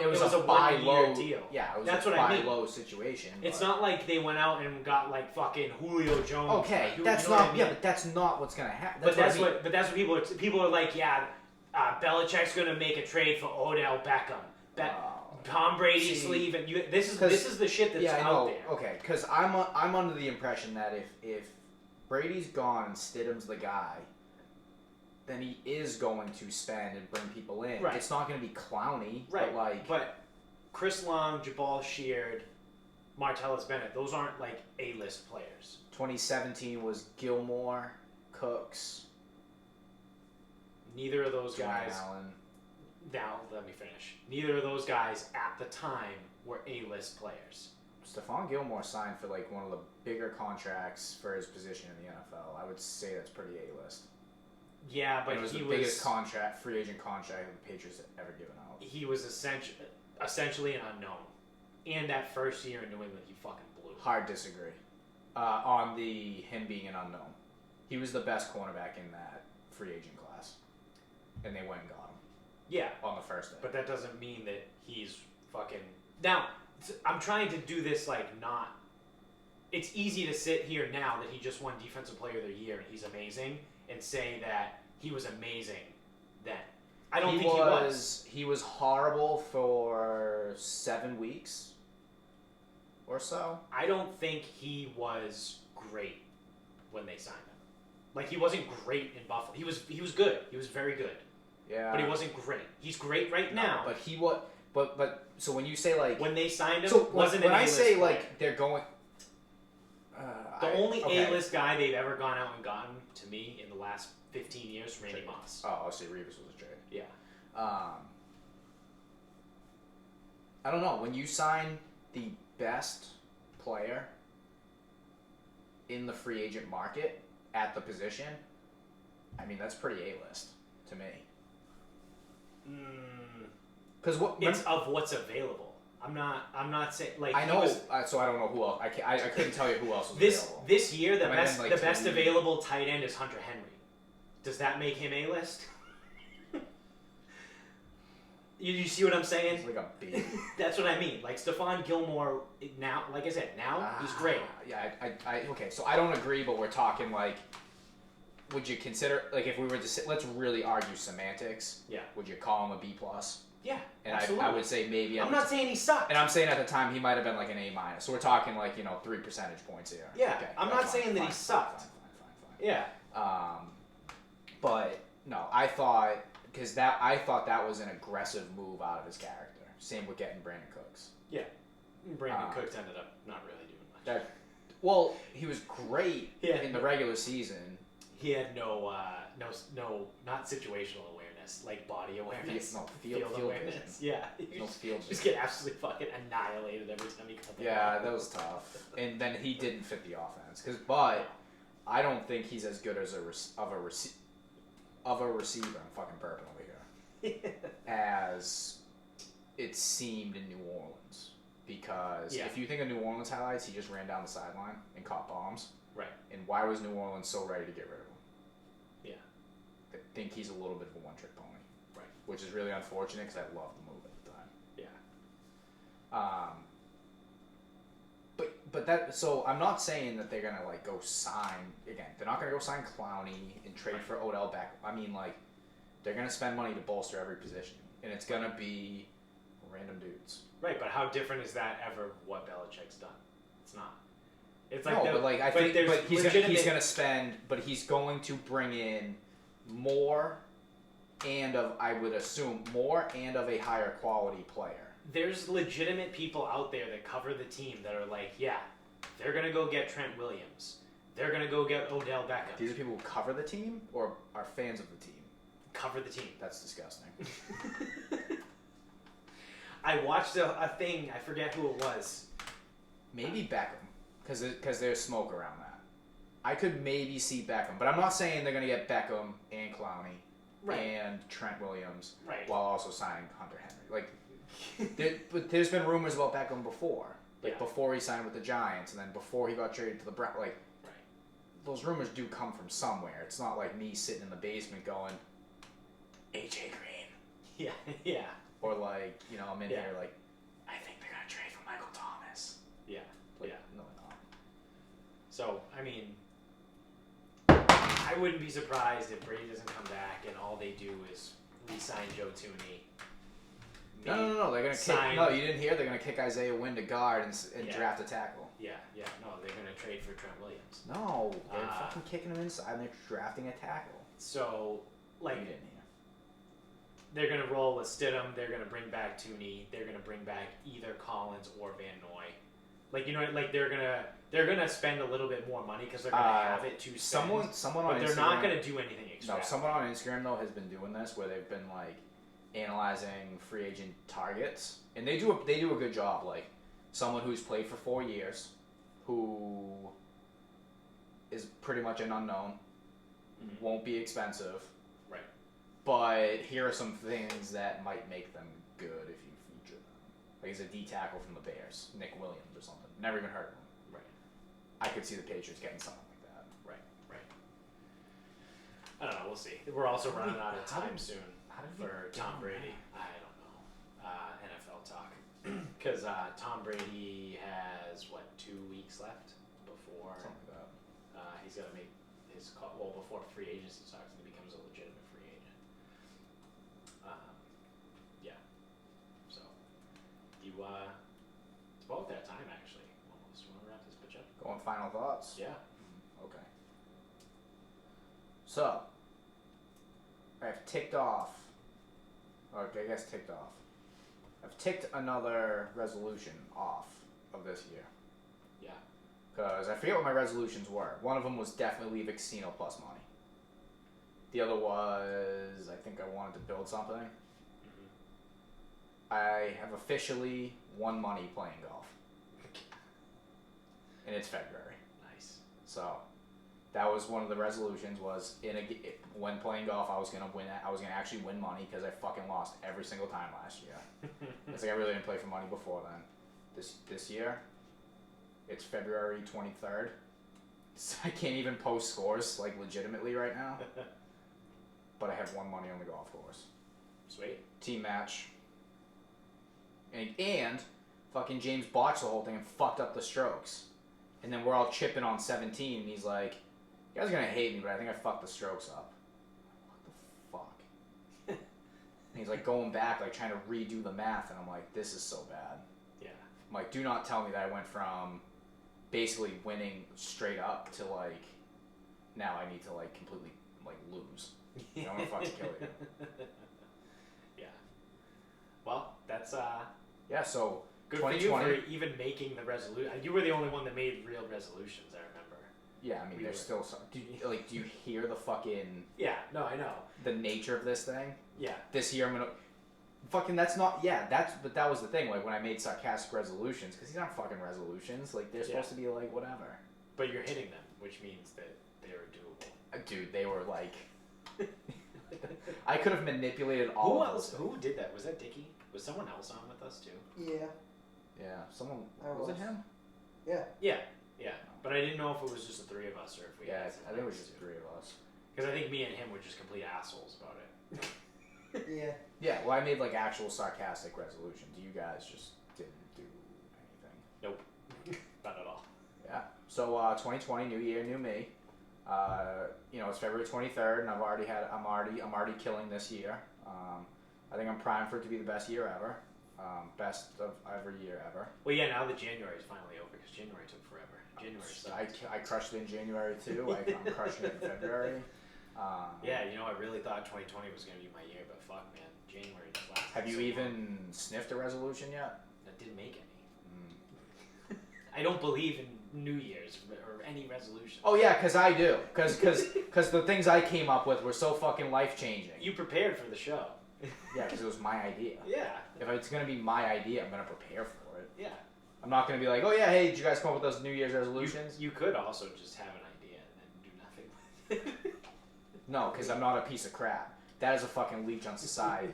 was a buy 1 low. year deal. Yeah, it was That's a what I buy mean. low situation. It's but- not like they went out and got like fucking Julio Jones. Okay, You that's know what not. I mean? Yeah, but that's not what's gonna happen. But that's what people are like. Yeah, Belichick's gonna make a trade for Odell Beckham. Tom Brady's leaving. This is the shit that's out there. Okay, because I'm under the impression that if Brady's gone and Stidham's the guy, then he is going to spend and bring people in. Right. It's not going to be clowny, Right. but Chris Long, Jabal Sheard, Martellus Bennett, those aren't like A-list players. 2017 was Gilmore, Cooks, Neither of those guys. Allen. Now, let me finish. Neither of those guys at the time were A-list players. Stefan Gilmore signed for like one of the bigger contracts for his position in the NFL. I would say that's pretty A-list. Yeah, but and it was the biggest free agent contract the Patriots had ever given out. He was essentially an unknown. And that first year in New England, he fucking blew. Hard disagree. On him being an unknown. He was the best cornerback in that free agent class. And they went and got him. Yeah. On the first day. But that doesn't mean that he's fucking... Now, I'm trying to do this like not... It's easy to sit here now that he just won Defensive Player of the Year and he's amazing and say that he was amazing then. I don't think he was. He was horrible for 7 weeks or so. I don't think he was great when they signed him. Like, he wasn't great in Buffalo. He was good. He was very good. Yeah. But he wasn't great. He's great right now. But he was... But so when you say like... When they signed him, so wasn't when an I A-list say player. like they're going... The only A-list guy they've ever gone out and gotten, to me, in the last 15 years, Randy Moss. Oh, I'll say Revis was a trade. Yeah. I don't know. When you sign the best player in the free agent market at the position, I mean, that's pretty A-list to me. Because it's of what's available. I'm not saying like I know. So I don't know who else. I couldn't tell you who else was available. This year the best available tight end is Hunter Henry. Does that make him A-list? You see what I'm saying? He's like a baby. That's what I mean. Like Stefan Gilmore now, like I said, he's great. Yeah, okay. So I don't agree, but we're talking like, would you consider like if we were to let's really argue semantics? Yeah. Would you call him a B plus? Yeah, and absolutely. I would say maybe. I'm not saying he sucked. And I'm saying at the time he might have been like an A minus. So we're talking like 3 percentage points here. Yeah, okay, I'm not saying that he sucked. Fine. Yeah. But no, I thought that was an aggressive move out of his character. Same with getting Brandon Cooks. Yeah, Brandon Cooks ended up not really doing much. Well, he was great in the regular season. He had no not situational awareness, like body awareness. Field awareness. Vision. Yeah. No field vision. Just get absolutely fucking annihilated every time he cut the ball. Yeah, that was tough. And then he didn't fit the offense. But I don't think he's as good as of a receiver. I'm fucking burping over here. As it seemed in New Orleans. Because if you think of New Orleans highlights, he just ran down the sideline and caught bombs. Right. And why was New Orleans so ready to get rid of him? Yeah. They think he's a little bit of a one-trick pony. Right. Which is really unfortunate because I loved the move at the time. Yeah. But that, so I'm not saying that they're going to like go sign, again, they're not going to go sign Clowney and trade for Odell Beckham. I mean, like, they're going to spend money to bolster every position. And it's going to be random dudes. Right, but how different is that ever what Belichick's done? It's not. It's like he's going to spend, but he's going to bring in more and I would assume, more and of a higher quality player. There's legitimate people out there that cover the team that are like, yeah, they're going to go get Trent Williams. They're going to go get Odell Beckham. These are people who cover the team or are fans of the team? Cover the team. That's disgusting. I watched a thing, I forget who it was. Maybe Beckham, because there's smoke around that. I could maybe see Beckham, but I'm not saying they're going to get Beckham and Clowney and Trent Williams while also signing Hunter Henry. Like, but there's been rumors about Beckham before. Like, before he signed with the Giants, and then before he got traded to the Browns. Like, those rumors do come from somewhere. It's not like me sitting in the basement going, AJ Green. Yeah. Or like, I'm in here like, I think they're going to trade for Michael Thomas. Yeah. No, they're not. So, I mean, I wouldn't be surprised if Brady doesn't come back and all they do is re-sign Joe Tooney. No. They're going to kick. No, you didn't hear. They're going to kick Isaiah Wynn to guard and draft a tackle. Yeah. No, they're going to trade for Trent Williams. No, they're fucking kicking him inside and they're drafting a tackle. So, like You didn't hear. they're gonna roll with Stidham. They're gonna bring back Tooney. They're gonna bring back either Collins or Van Noy. Like like they're gonna spend a little bit more money because they're gonna have it to spend. Someone but on they're Instagram, not gonna do anything extra. No, someone on Instagram though has been doing this where they've been like analyzing free agent targets, and they do a good job. Like someone who's played for 4 years, who is pretty much an unknown, won't be expensive. Right. But here are some things that might make them good if you feature them. Like he's a D tackle from the Bears, Nick Williams or something. Never even heard of him. Right. I could see the Patriots getting something like that. Right. I don't know. We'll see. We're also running out of time soon for Tom Brady. I don't know. NFL talk. Because Tom Brady has, 2 weeks left before Something like that. he's got to make his call. Well, before free agency starts and he becomes a legitimate free agent. Yeah. So, it's about that time actually. Almost. Want to wrap this bitch up? Going final thoughts? Yeah. Okay. So, I've ticked off. Okay, I guess ticked off. I've ticked another resolution off of this year. Yeah. Because I forget what my resolutions were. One of them was definitely leave a casino plus money. The other was, I think I wanted to build something. Mm-hmm. I have officially won money playing golf. And it's February. Nice. So, that was one of the resolutions. Was when playing golf, I was gonna win. I was gonna actually win money because I fucking lost every single time last year. It's like I really didn't play for money before then. This year, it's February 23rd. So I can't even post scores like legitimately right now. But I have won money on the golf course. Sweet. Team match. And fucking James botched the whole thing and fucked up the strokes. And then we're all chipping on 17, and he's like, "You guys are gonna hate me, but I think I fucked the strokes up." What the fuck? And he's like going back, like trying to redo the math, and I'm like, "This is so bad." Yeah. I'm like, do not tell me that I went from basically winning straight up to like now I need to like completely like lose. I'm gonna fucking kill you. Yeah. Well, that's Yeah. So. good for you for even making the resolution. You were the only one that made real resolutions, I remember. Yeah, I mean, there's still some. Do you hear the fucking? Yeah, no, I know. The nature of this thing. Yeah. This year I'm gonna. Fucking, that's not. Yeah, but that was the thing. Like when I made sarcastic resolutions, because these aren't fucking resolutions. Like they're supposed to be like whatever. But you're hitting them, which means that they are doable. Dude, they were like. I could have manipulated all. Who else? Who did that? Was that Dickie? Was someone else on with us too? Yeah. Yeah, someone. Was it him? Yeah. Yeah. But I didn't know if it was just the three of us or if we. Yeah, had I think it was just three of us. Because I think me and him were just complete assholes about it. Yeah. Yeah, well, I made like actual sarcastic resolutions. You guys just didn't do anything. Nope. Not at all. Yeah. So 2020, new year, new me. It's February 23rd, and I'm already killing this year. I think I'm primed for it to be the best year ever. Best of every year ever. Well, yeah. Now that January is finally over, because January took forever. I crushed it in January too. I'm crushing it in February. Yeah, I really thought 2020 was going to be my year, but fuck, man, January just lasted. Have you even sniffed a resolution yet? I didn't make any. I don't believe in New Year's or any resolution. Oh yeah, because I do. Because the things I came up with were so fucking life changing. You prepared for the show. Yeah, because it was my idea. Yeah. If it's gonna be my idea, I'm gonna prepare for it. Yeah. I'm not gonna be like, oh yeah, hey, did you guys come up with those New Year's resolutions? You could also just have an idea and do nothing with it. No, because I'm not a piece of crap. That is a fucking leech on society.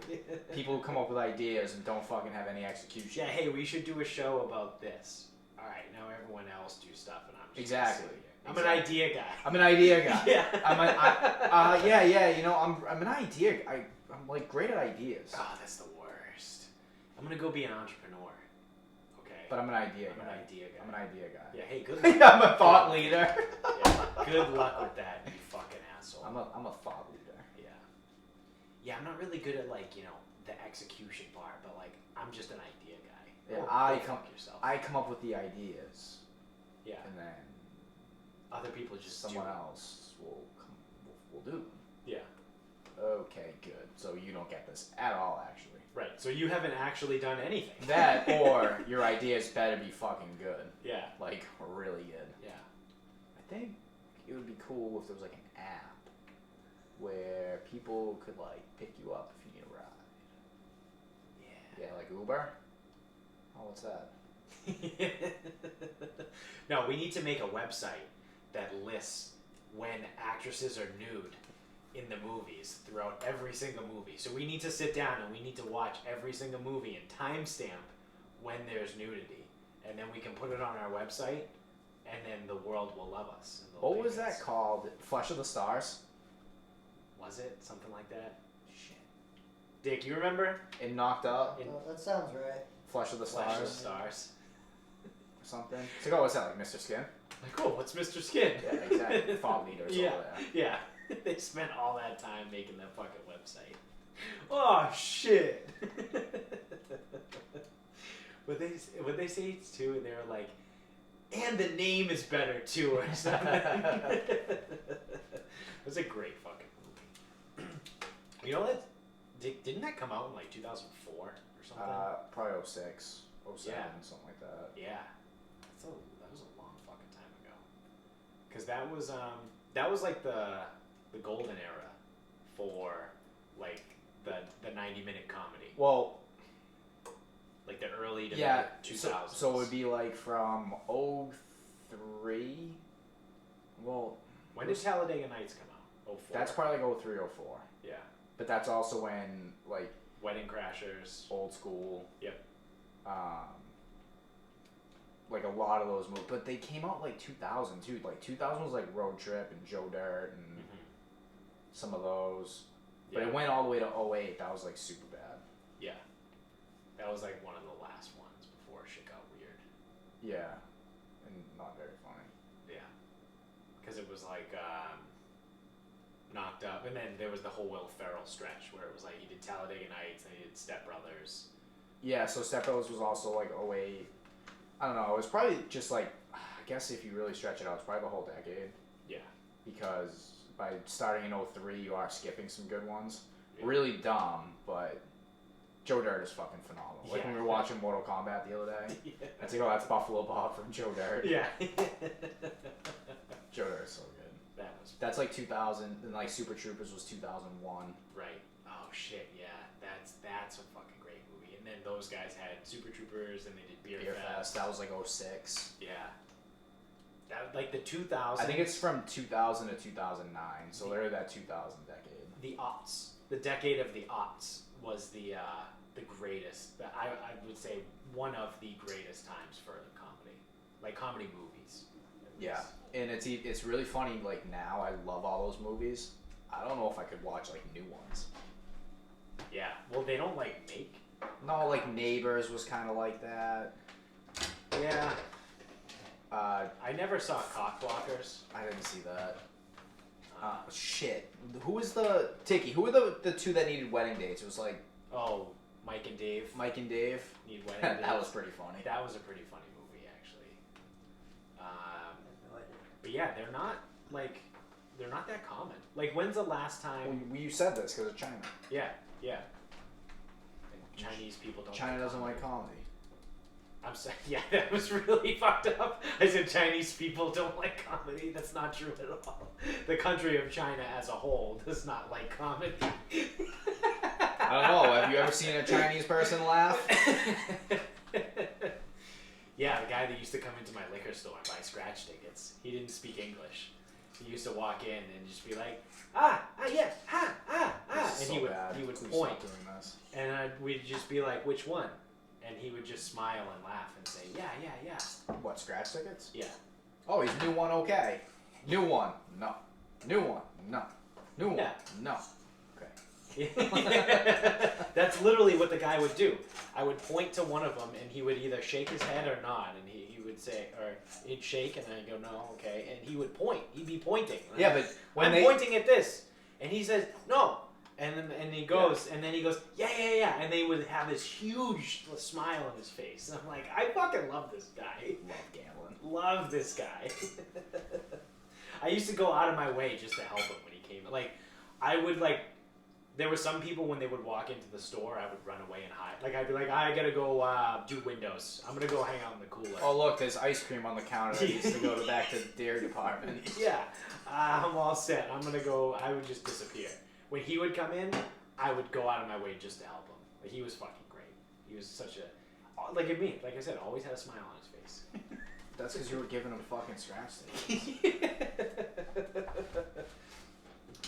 People who come up with ideas and don't fucking have any execution. Yeah, hey, we should do a show about this. All right, now everyone else do stuff, and I'm just exactly. I'm an idea guy. I'm an idea guy. Yeah. I'm an idea guy. I'm like great at ideas. Oh, that's the worst. I'm gonna go be an entrepreneur. Okay. But I'm an idea guy. I'm an idea guy. I'm an idea guy. Yeah. Hey, good luck. I'm a thought leader. Yeah. Good luck with that, you fucking asshole. I'm a thought leader. Yeah. Yeah, I'm not really good at the execution part, but I'm just an idea guy. Yeah, I come up with the ideas. Yeah. And then other people just someone else will do them. Yeah. Okay. So you haven't actually done anything. That or your ideas better be fucking good. Yeah. Like really good. Yeah. I think it would be cool if there was like an app where people could like pick you up if you need a ride. Yeah. Yeah, like Uber. Oh, what's that? No, we need to make a website that lists when actresses are nude in the movies throughout every single movie. So we need to sit down and we need to watch every single movie and timestamp when there's nudity. And then we can put it on our website and then the world will love us. And they'll What pay was us. that called? Flesh of the Stars? Was it? Something like that? Shit. Dick, you remember? It knocked up. That sounds right. Flesh of the Flash of Stars Stars. or something. It's like, oh, what's that? Like Mr. Skin? Like, oh, what's Mr. Skin? Yeah, exactly. Thought leaders Yeah. over there. Yeah. They spent all that time making that fucking website. Oh shit! Would they say it's too, and they were like, and the name is better too, or something. It was a great fucking movie. You know what? Didn't that come out in like 2004 or something? Probably 06, 07, Yeah. something like that. Yeah, that was a long fucking time ago. Cause that was like the golden era for like the 90-minute comedy, Well, like the early to yeah, mid 2000s. so it would be like from 03. Well, When did Talladega Nights come out? 04. that's probably like 03, 04. Yeah. But that's also when like Wedding Crashers. Old School. Yep. Like a lot of those movies, but they came out like 2000 too. Like 2000 was like Road Trip and Joe Dirt and some of those. But Yeah. it went all the way to 08. That was like super bad. Yeah. That was like one of the last ones before shit got weird. Yeah, and not very funny. Yeah. Because it was like Knocked Up, and then there was the whole Will Ferrell stretch where it was like he did Talladega Nights and he did Step Brothers. Yeah, so Step Brothers was also like 08. I don't know. It was probably just like, I guess if you really stretch it out, it's probably the whole decade. Yeah. Because by starting in 03, you are skipping some good ones. Yeah. Really dumb, but Joe Dirt is fucking phenomenal. Like when we were Yeah. watching Mortal Kombat the other day, Yeah. it's like, oh, that's Buffalo Bob from Joe Dirt. Yeah. Joe Dirt is so good. That was That's like 2000, and like Super Troopers was 2001. right. Oh shit, yeah. That's a fucking great movie. And then those guys had Super Troopers and they did Beer Fest. That was like 06. Yeah. That like the 2000s. I think it's from 2000 to 2009, so they're that 2000 decade. the aughts. The decade of the aughts was the greatest. I would say one of the greatest times for comedy, like comedy movies. at Yeah, least. and it's really funny. Like now, I love all those movies. I don't know if I could watch like new ones. Yeah. Well, they don't like make. No, like Neighbors was kind of like that. Yeah. I never saw Cock Blockers. I didn't see that. Shit. Who was the Dickie? Who were the two that needed wedding dates? It was like Oh, Mike and Dave Mike and Dave. need wedding That dates. was pretty funny. That was a pretty funny movie, actually. I have no idea. But yeah, they're not that common. Like, when's the last time? Well, you said this because of China. Yeah. And Chinese people don't. China doesn't like comedy. I'm sorry. Yeah, that was really fucked up. I said Chinese people don't like comedy. That's not true at all. The country of China as a whole does not like comedy. I don't know. Have you ever seen a Chinese person laugh? Yeah, the guy that used to come into my liquor store and buy scratch tickets. He didn't speak English. He used to walk in and just be like, yeah, This is and so he would bad. he would Please point, stop doing this. and we'd just be like, which one? And he would just smile and laugh and say, yeah. What, scratch tickets? Yeah. Oh, he's new one, okay. New one, no. New one, no. New one, Yeah. no. Okay. That's literally what the guy would do. I would point to one of them, and he would either shake his head or nod, and he would say, or he'd shake, and I'd go, no, okay, and he would point. He'd be pointing. Yeah, but when I'm they pointing at this, and he says, no, and he goes, and then he goes, yeah, and they would have this huge smile on his face, and I'm like, I fucking love this guy. love gambling. Love this guy. I used to go out of my way just to help him when he came. Like, I would like there were some people when they would walk into the store, I would run away and hide. Like I'd be like, I gotta go do windows. I'm gonna go hang out in the cooler. Oh look, there's ice cream on the counter that needs to go back to the dairy department. Yeah, I'm all set. I'm gonna go. I would just disappear. When he would come in, I would go out of my way just to help him. Like, he was fucking great. He was such a like at me. Like I said, always had a smile on his face. That's because you were giving him fucking scratch steak.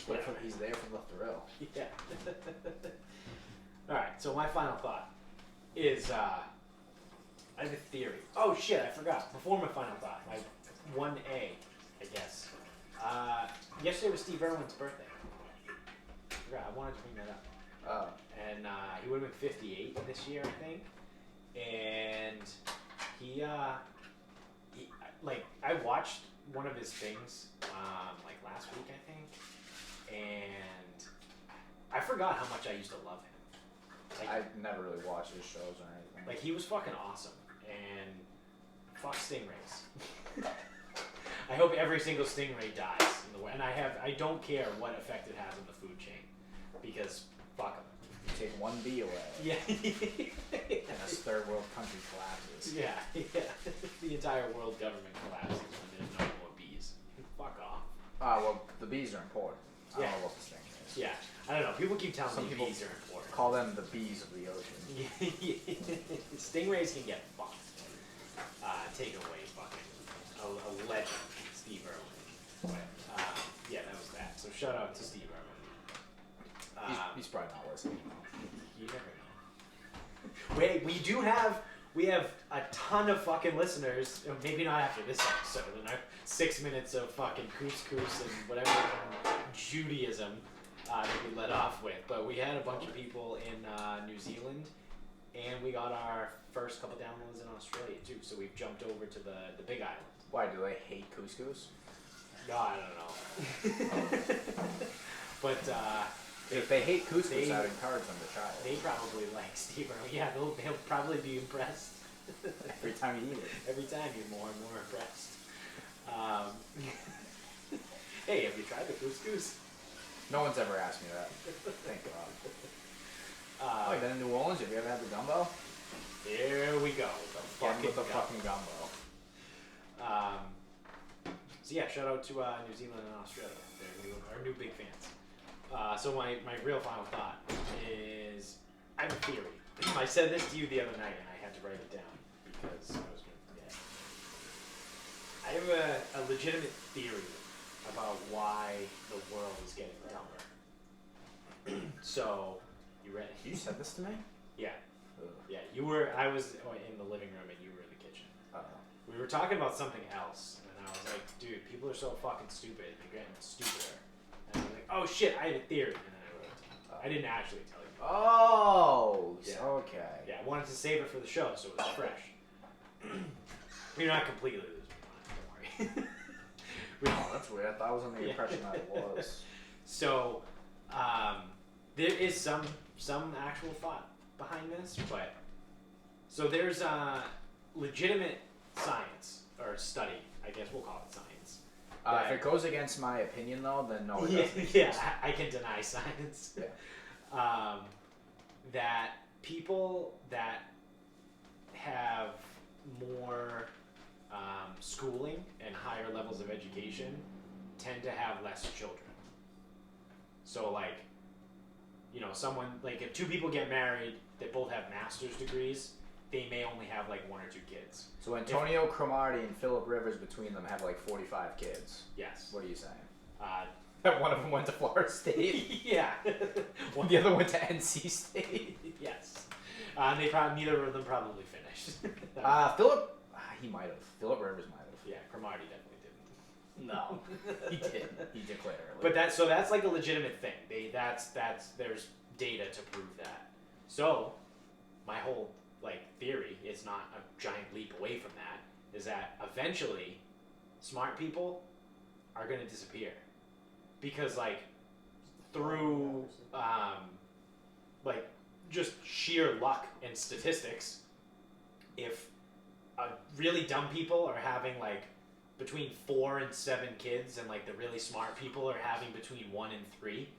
Whatever, he's there from the thrill. Yeah. All right. So my final thought is I have a theory. Oh shit! I forgot. Before my final thought, my 1A, I guess. Yesterday was Steve Irwin's birthday. I forgot. I wanted to bring that up. And he would have been 58 this year, I think. And he like, I watched one of his things like last week, I think, and I forgot how much I used to love him. Like, I never really watched his shows or anything. like, he was fucking awesome, and fuck stingrays. I hope every single stingray dies in the way, and I don't care what effect it has on the food chain, because fuck them. You take one bee away, Yeah. and this third world country collapses. Yeah. The entire world government collapses when there's no more bees. Fuck off. Well, the bees are important. I don't know what the thing is. Yeah. I don't know. People keep telling Some me people bees are important. Call them the bees of the ocean. Stingrays can get fucked. Taken away fucking a legend, Steve Irwin. But, yeah, that was that. So shout out to Steve Irwin. He's probably not listening. You never know. Wait, we have a ton of fucking listeners. Maybe not after this episode. And our 6 minutes of fucking couscous and whatever Judaism that we let off with. But we had a bunch of people in New Zealand, and we got our first couple downloads in Australia too. So we've jumped over to the Big Island. Why, do they hate couscous? No, I don't know. But If they hate couscous, I'd encourage them to try it. they probably like Steve Irwin. Yeah, they'll probably be impressed. Every time you eat it. Every time you're more and more impressed. Hey, have you tried the couscous? No one's ever asked me that. Thank God. Oh, you been in New Orleans? Have you ever had the gumbo? Here we go. Get with the fucking gumbo. So yeah, shout out to New Zealand and Australia. They're our new big fans. So my real final thought is, I have a theory. I said this to you the other night and I had to write it down because I was going to forget. I have a legitimate theory about why the world is getting dumber. So, you ready? You said this to me? Yeah. Ugh. Yeah, I was in the living room and you were in the kitchen. We were talking about something else, and I was like, dude, people are so fucking stupid. They're getting stupider. And I was like, oh shit, I have a theory. And then I wrote it down. I didn't actually tell you. Oh, Yeah. okay. Yeah, I wanted to save it for the show so it was fresh. You're not completely losing your mind, don't worry. Oh, that's weird. I thought I was under the impression that it was. So, there is some actual thought behind this, but so there's legitimate science or study, I guess we'll call it science. If it goes against my opinion, though, then no, it doesn't. Yeah, I can deny science. Yeah. That people that have more schooling and higher levels of education tend to have less children. So, like, someone, like, if two people get married, they both have master's degrees, they may only have, like, 1 or 2 kids. So Antonio Cromartie and Philip Rivers between them have like 45 kids. Yes. What are you saying? That One of them went to Florida State. yeah. The other went to NC State. Yes. Neither of them probably finished. Philip, he might have. Philip Rivers might have. Yeah, Cromartie definitely didn't. No, he didn't. He declared early. But that's like a legitimate thing. There's data to prove that. So, my whole theory is not a giant leap away from that. Is that eventually, smart people are going to disappear, because through just sheer luck and statistics, if really dumb people are having between 4 and 7 kids, and the really smart people are having between 1 and 3,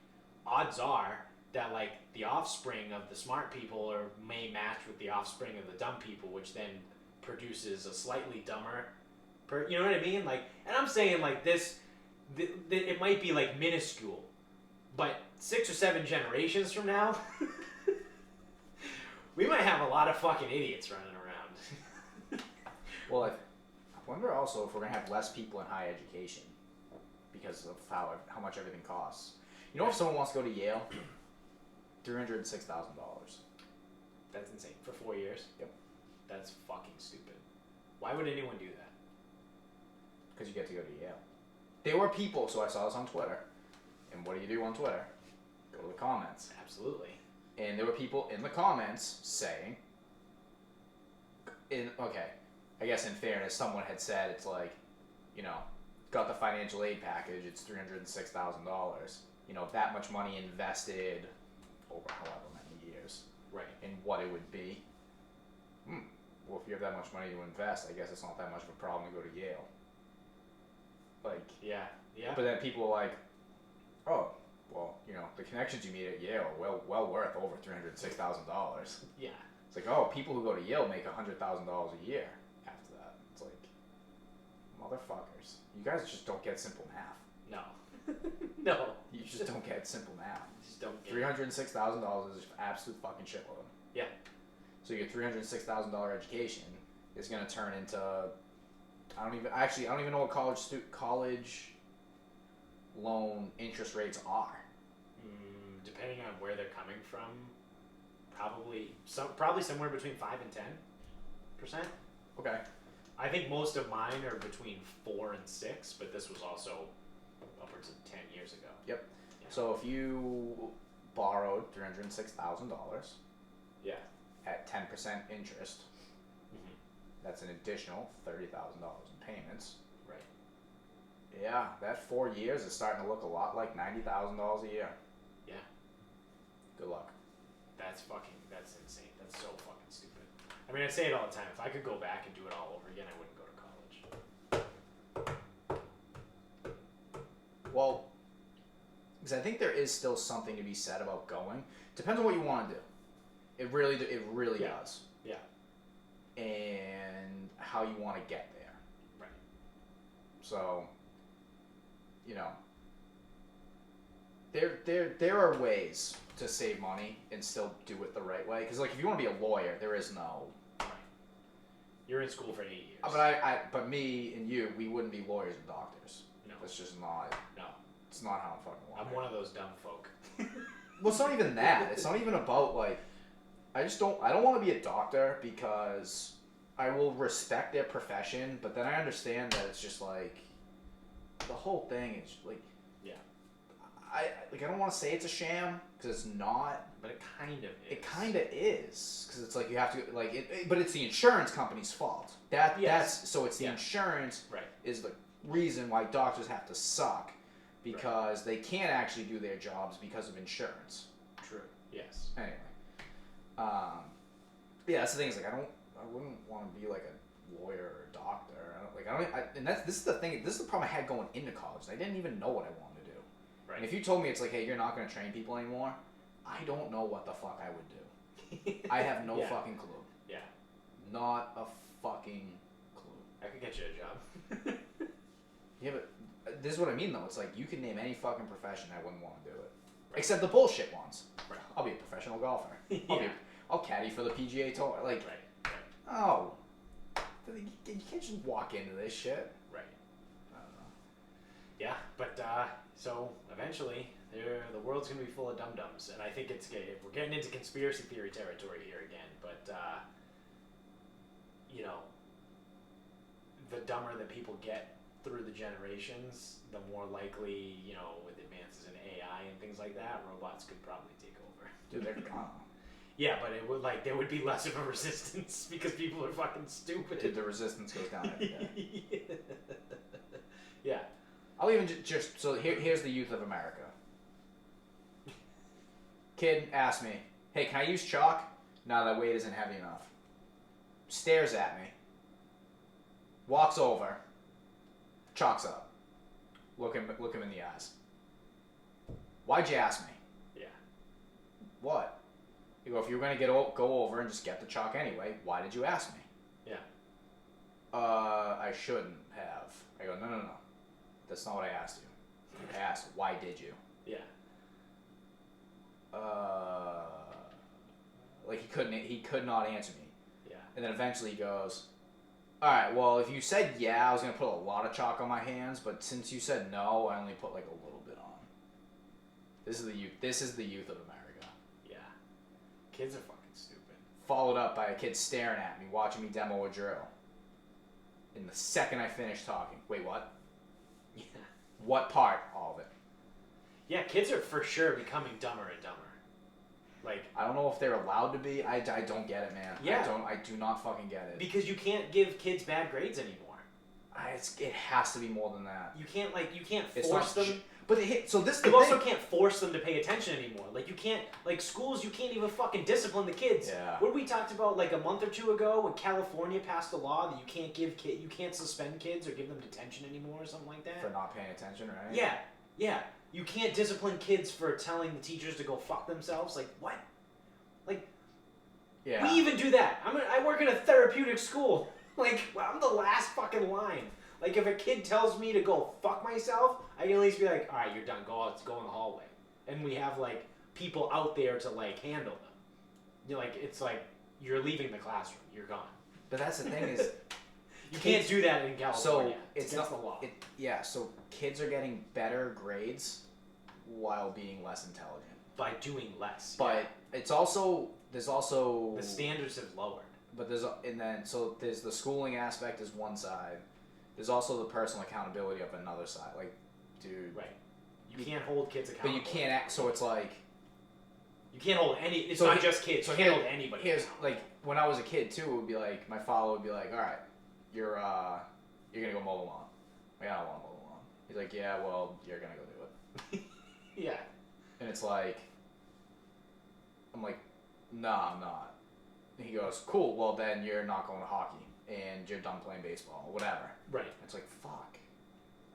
odds are that like the offspring of the smart people may match with the offspring of the dumb people, which then produces a slightly dumber, you know what I mean? Like, and I'm saying like this, it might be like minuscule, but 6 or 7 generations from now, we might have a lot of fucking idiots running around. Well, I wonder also if we're gonna have less people in higher education because of how much everything costs. You know, if someone wants to go to Yale, $306,000. That's insane for 4 years. Yep. That's fucking stupid. Why would anyone do that? Because you get to go to Yale. There were people, so I saw this on Twitter. And what do you do on Twitter? Go to the comments. Absolutely. And there were people in the comments saying, okay, I guess in fairness, someone had said it's like, you know, got the financial aid package, it's $306,000. You know, that much money invested over however many years. Right. And what it would be. Well, if you have that much money to invest, I guess it's not that much of a problem to go to Yale. Like, yeah. But then people are like, oh, well, you know, the connections you made at Yale are well worth over $306,000. Yeah. It's like, oh, people who go to Yale make $100,000 a year after that. It's like, motherfuckers, you guys just don't get simple math. No. No. You just don't get simple math. Just don't get $306,000 is absolute fucking shitload. Yeah. So your $306,000 education is going to turn into, I don't even know what college loan interest rates are. Depending on where they're coming from, probably somewhere between 5 and 10%. Okay. I think most of mine are between 4 and 6, but this was also upwards of 10 years ago. Yep. Yeah. So if you borrowed $306,000, yeah, at 10% interest, that's an additional $30,000 in payments. Right. Yeah, that 4 years is starting to look a lot like $90,000 a year. Yeah. Good luck. That's insane. That's so fucking stupid. I mean, I say it all the time. If I could go back and do it all over again, I wouldn't go to college. Well, because I think there is still something to be said about going. Depends on what you want to do. It really does. Yeah. And how you want to get there. Right. So, you know, there are ways to save money and still do it the right way. Because, like, if you want to be a lawyer, there is no. Right. You're in school for 8 years. But me and you, we wouldn't be lawyers and doctors. No. That's just not. No. It's not how I'm fucking wired. I'm one of those dumb folk. Well, it's not even that. It's not even about, like, I don't want to be a doctor because I will respect their profession, but then I understand that it's just like, the whole thing is like, yeah. I don't want to say it's a sham because it's not, but it kind of is. It kind of is because it's like you have to like it, but it's the insurance company's fault. It's the insurance right. is the reason why doctors have to suck because they can't actually do their jobs because of insurance. True. Yes. Anyway. Yeah, that's the thing. Is like I wouldn't want to be like a lawyer or a doctor. This is the thing. This is the problem I had going into college. I didn't even know what I wanted to do. Right. And if you told me it's like, hey, you're not going to train people anymore, I don't know what the fuck I would do. I have no fucking clue. Yeah. Not a fucking clue. I could get you a job. Yeah, but this is what I mean though. It's like you can name any fucking profession, I wouldn't want to do it, except the bullshit ones. Right. I'll be a professional golfer. I'll caddy for the PGA Tour. Like, oh, you can't just walk into this shit. Right. I don't know. Yeah, but so eventually, the world's gonna be full of dum-dums, and I think we're getting into conspiracy theory territory here again. But you know, the dumber that people get through the generations, the more likely, you know, with advances in AI and things like that, robots could probably take over. Dude, they're gone. Yeah, but there would be less of a resistance because people are fucking stupid. Dude, the resistance goes down every day. Yeah. I'll even so here's the youth of America. Kid asks me, hey, can I use chalk? No, that weight isn't heavy enough. Stares at me. Walks over. Chalks up. Look him in the eyes. Why'd you ask me? Yeah. what? You go, if you were going to go over and just get the chalk anyway, why did you ask me? Yeah. I shouldn't have. I go, no. That's not what I asked you. I asked, why did you? Yeah. Like he could not answer me. Yeah. And then eventually he goes, all right, well, if you said yeah, I was going to put a lot of chalk on my hands, but since you said no, I only put like a little bit on. This is the youth of America. Yeah. Kids are fucking stupid. Followed up by a kid staring at me, watching me demo a drill. And the second I finished talking, wait, what? Yeah. What part? All of it. Yeah, kids are for sure becoming dumber and dumber. Like, I don't know if they're allowed to be. I don't get it, man. Yeah. I do not fucking get it. because you can't give kids bad grades anymore. It has to be more than that. You can't It's force not them. But so this is the You thing. also can't force them to pay attention anymore. Like, you can't, like, schools, you can't even fucking discipline the kids. Yeah. What we talked about, like, a month or two ago when California passed a law that you can't suspend kids or give them detention anymore or something like that? For not paying attention, right? Yeah. You can't discipline kids for telling the teachers to go fuck themselves. Like, what? Like, Yeah. we even do that. I work in a therapeutic school. Like, I'm the last fucking line. Like, if a kid tells me to go fuck myself, I can at least be like, all right, you're done. Go out, go in the hallway. And we have, like, people out there to, like, handle them. You're like, it's like, you're leaving the classroom. You're gone. But that's the thing is, You can't do that in California. so it's against the law. So kids are getting better grades while being less intelligent. By doing less. But there's also The standards have lowered. But there's the schooling aspect is one side. There's also the personal accountability of another side. Like, dude. Right. You can't hold kids accountable. But you can't act. So it's like. You can't hold any. It's So not he- just kids. so you can't here- hold anybody. Here's accountable. like when I was a kid too. It would be like my father would be like, "All right, you're gonna go mow the lawn." Like, I don't want to mow the lawn. He's like, "Yeah, well, you're gonna go do it." Yeah. And it's like, I'm like, "Nah, I'm not." And he goes, "Cool. Well, then you're not going to hockey, and you're done playing baseball, or whatever." Right. It's like, fuck.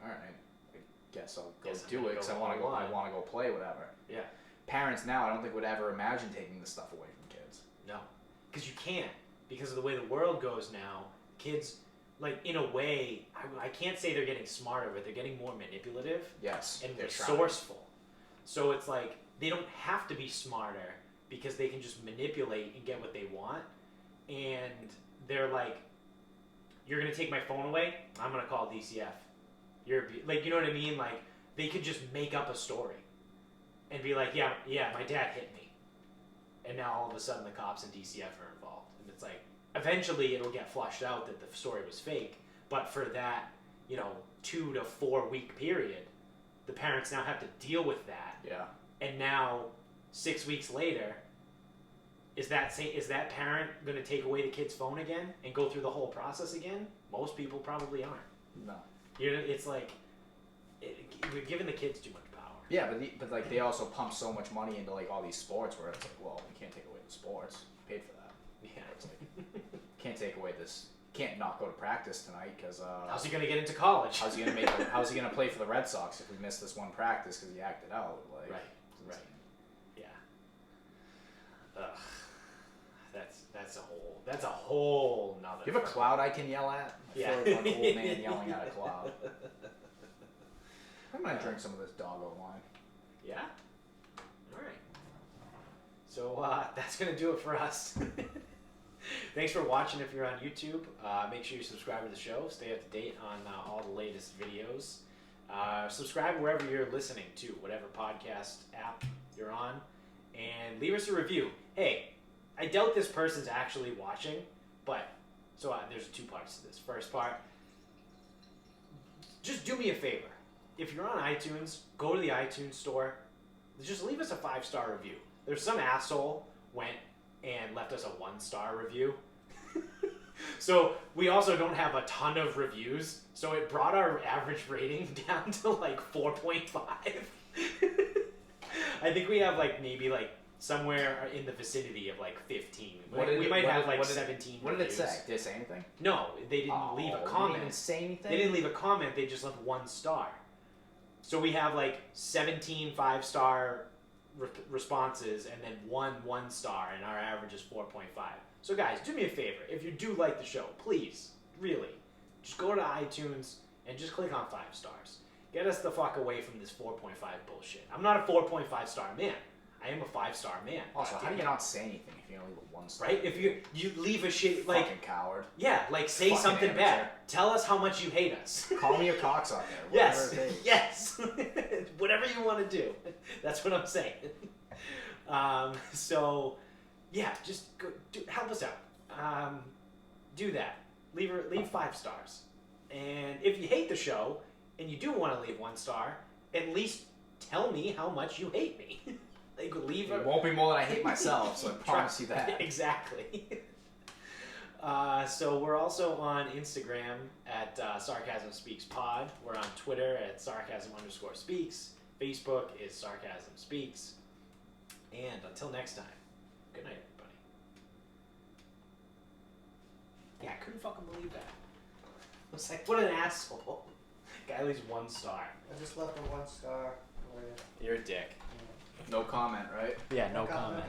All right. I guess I'll go Guess I'm do gonna it because go I want to go. mow the I lawn. want to go play, whatever. Yeah. Parents now, I don't think would ever imagine taking this stuff away from kids. No. Because you can't. Because of the way the world goes now, kids, like, in a way, I can't say they're getting smarter, but they're getting more manipulative Yes. and they're resourceful. So it's like, they don't have to be smarter because they can just manipulate and get what they want. And they're like, you're going to take my phone away? I'm going to call DCF. Like, you know what I mean? Like, they could just make up a story and be like, yeah, my dad hit me. And now all of a sudden the cops and DCF are involved. And it's like, eventually it'll get flushed out that the story was fake. But for that, 2 to 4 week period, the parents now have to deal with that. Yeah. And now, 6 weeks later, is that parent going to take away the kid's phone again and go through the whole process again? Most people probably aren't. No. It's like, we're giving the kids too much power. Yeah, but like they also pump so much money into like all these sports where it's like, well, we can't take away the sports. You paid for that. Yeah. It's like, can't take away this. Can't not go to practice tonight because. How's he going to get into college? How's he gonna play for the Red Sox if we miss this one practice because he acted out? Like, Right. it's insane. Yeah. Ugh. That's a whole nother. You have a cloud I can yell at? I Yeah. feel like an old man yelling at a cloud. I'm gonna drink some of this doggo wine. Yeah? Alright. So, that's going to do it for us. Thanks for watching if you're on YouTube. Make sure you subscribe to the show. Stay up to date on all the latest videos. Subscribe wherever you're listening to, whatever podcast app you're on. And leave us a review. Hey, I doubt this person's actually watching, but, so there's 2 parts to this. First part, just do me a favor. If you're on iTunes, go to the iTunes store. Just leave us a 5-star review. There's some asshole went and left us a 1-star review. So we also don't have a ton of reviews. So it brought our average rating down to like 4.5. I think we have maybe somewhere in the vicinity of 15. We might have 17 What did it reviews. say? Did it say anything? No, they didn't leave a They comment. didn't even say anything? They didn't leave a comment, they just left 1 star. So we have 17 5-star responses and then 1 star, and our average is 4.5. So guys, do me a favor. If you do like the show, please, really, just go to iTunes and just click on 5 stars. Get us the fuck away from this 4.5 bullshit. I'm not a 4.5 star man. I am a 5-star man. Also, how do you not say anything if you only leave a 1 star? Right? If you leave a shit like fucking coward. Yeah, like say Fucking something amateur. bad. Tell us how much you hate us. Call me a cocksucker. Yes, Whatever it takes. yes. Whatever you want to do. That's what I'm saying. So, yeah, just go, help us out. Do that. Leave 5 stars. And if you hate the show and you do want to leave 1 star, at least tell me how much you hate me. Like leave. It won't be more than I hate myself, so I promise you that. Exactly. So we're also on Instagram at Sarcasm Speaks Pod. We're on Twitter at Sarcasm_Speaks. Facebook is Sarcasm Speaks. And until next time, good night, everybody. Yeah, I couldn't fucking believe that. I was like, what an asshole. Guy leaves 1 star. I just left a 1 star for you. You're a dick. No comment, right? Yeah, no comment.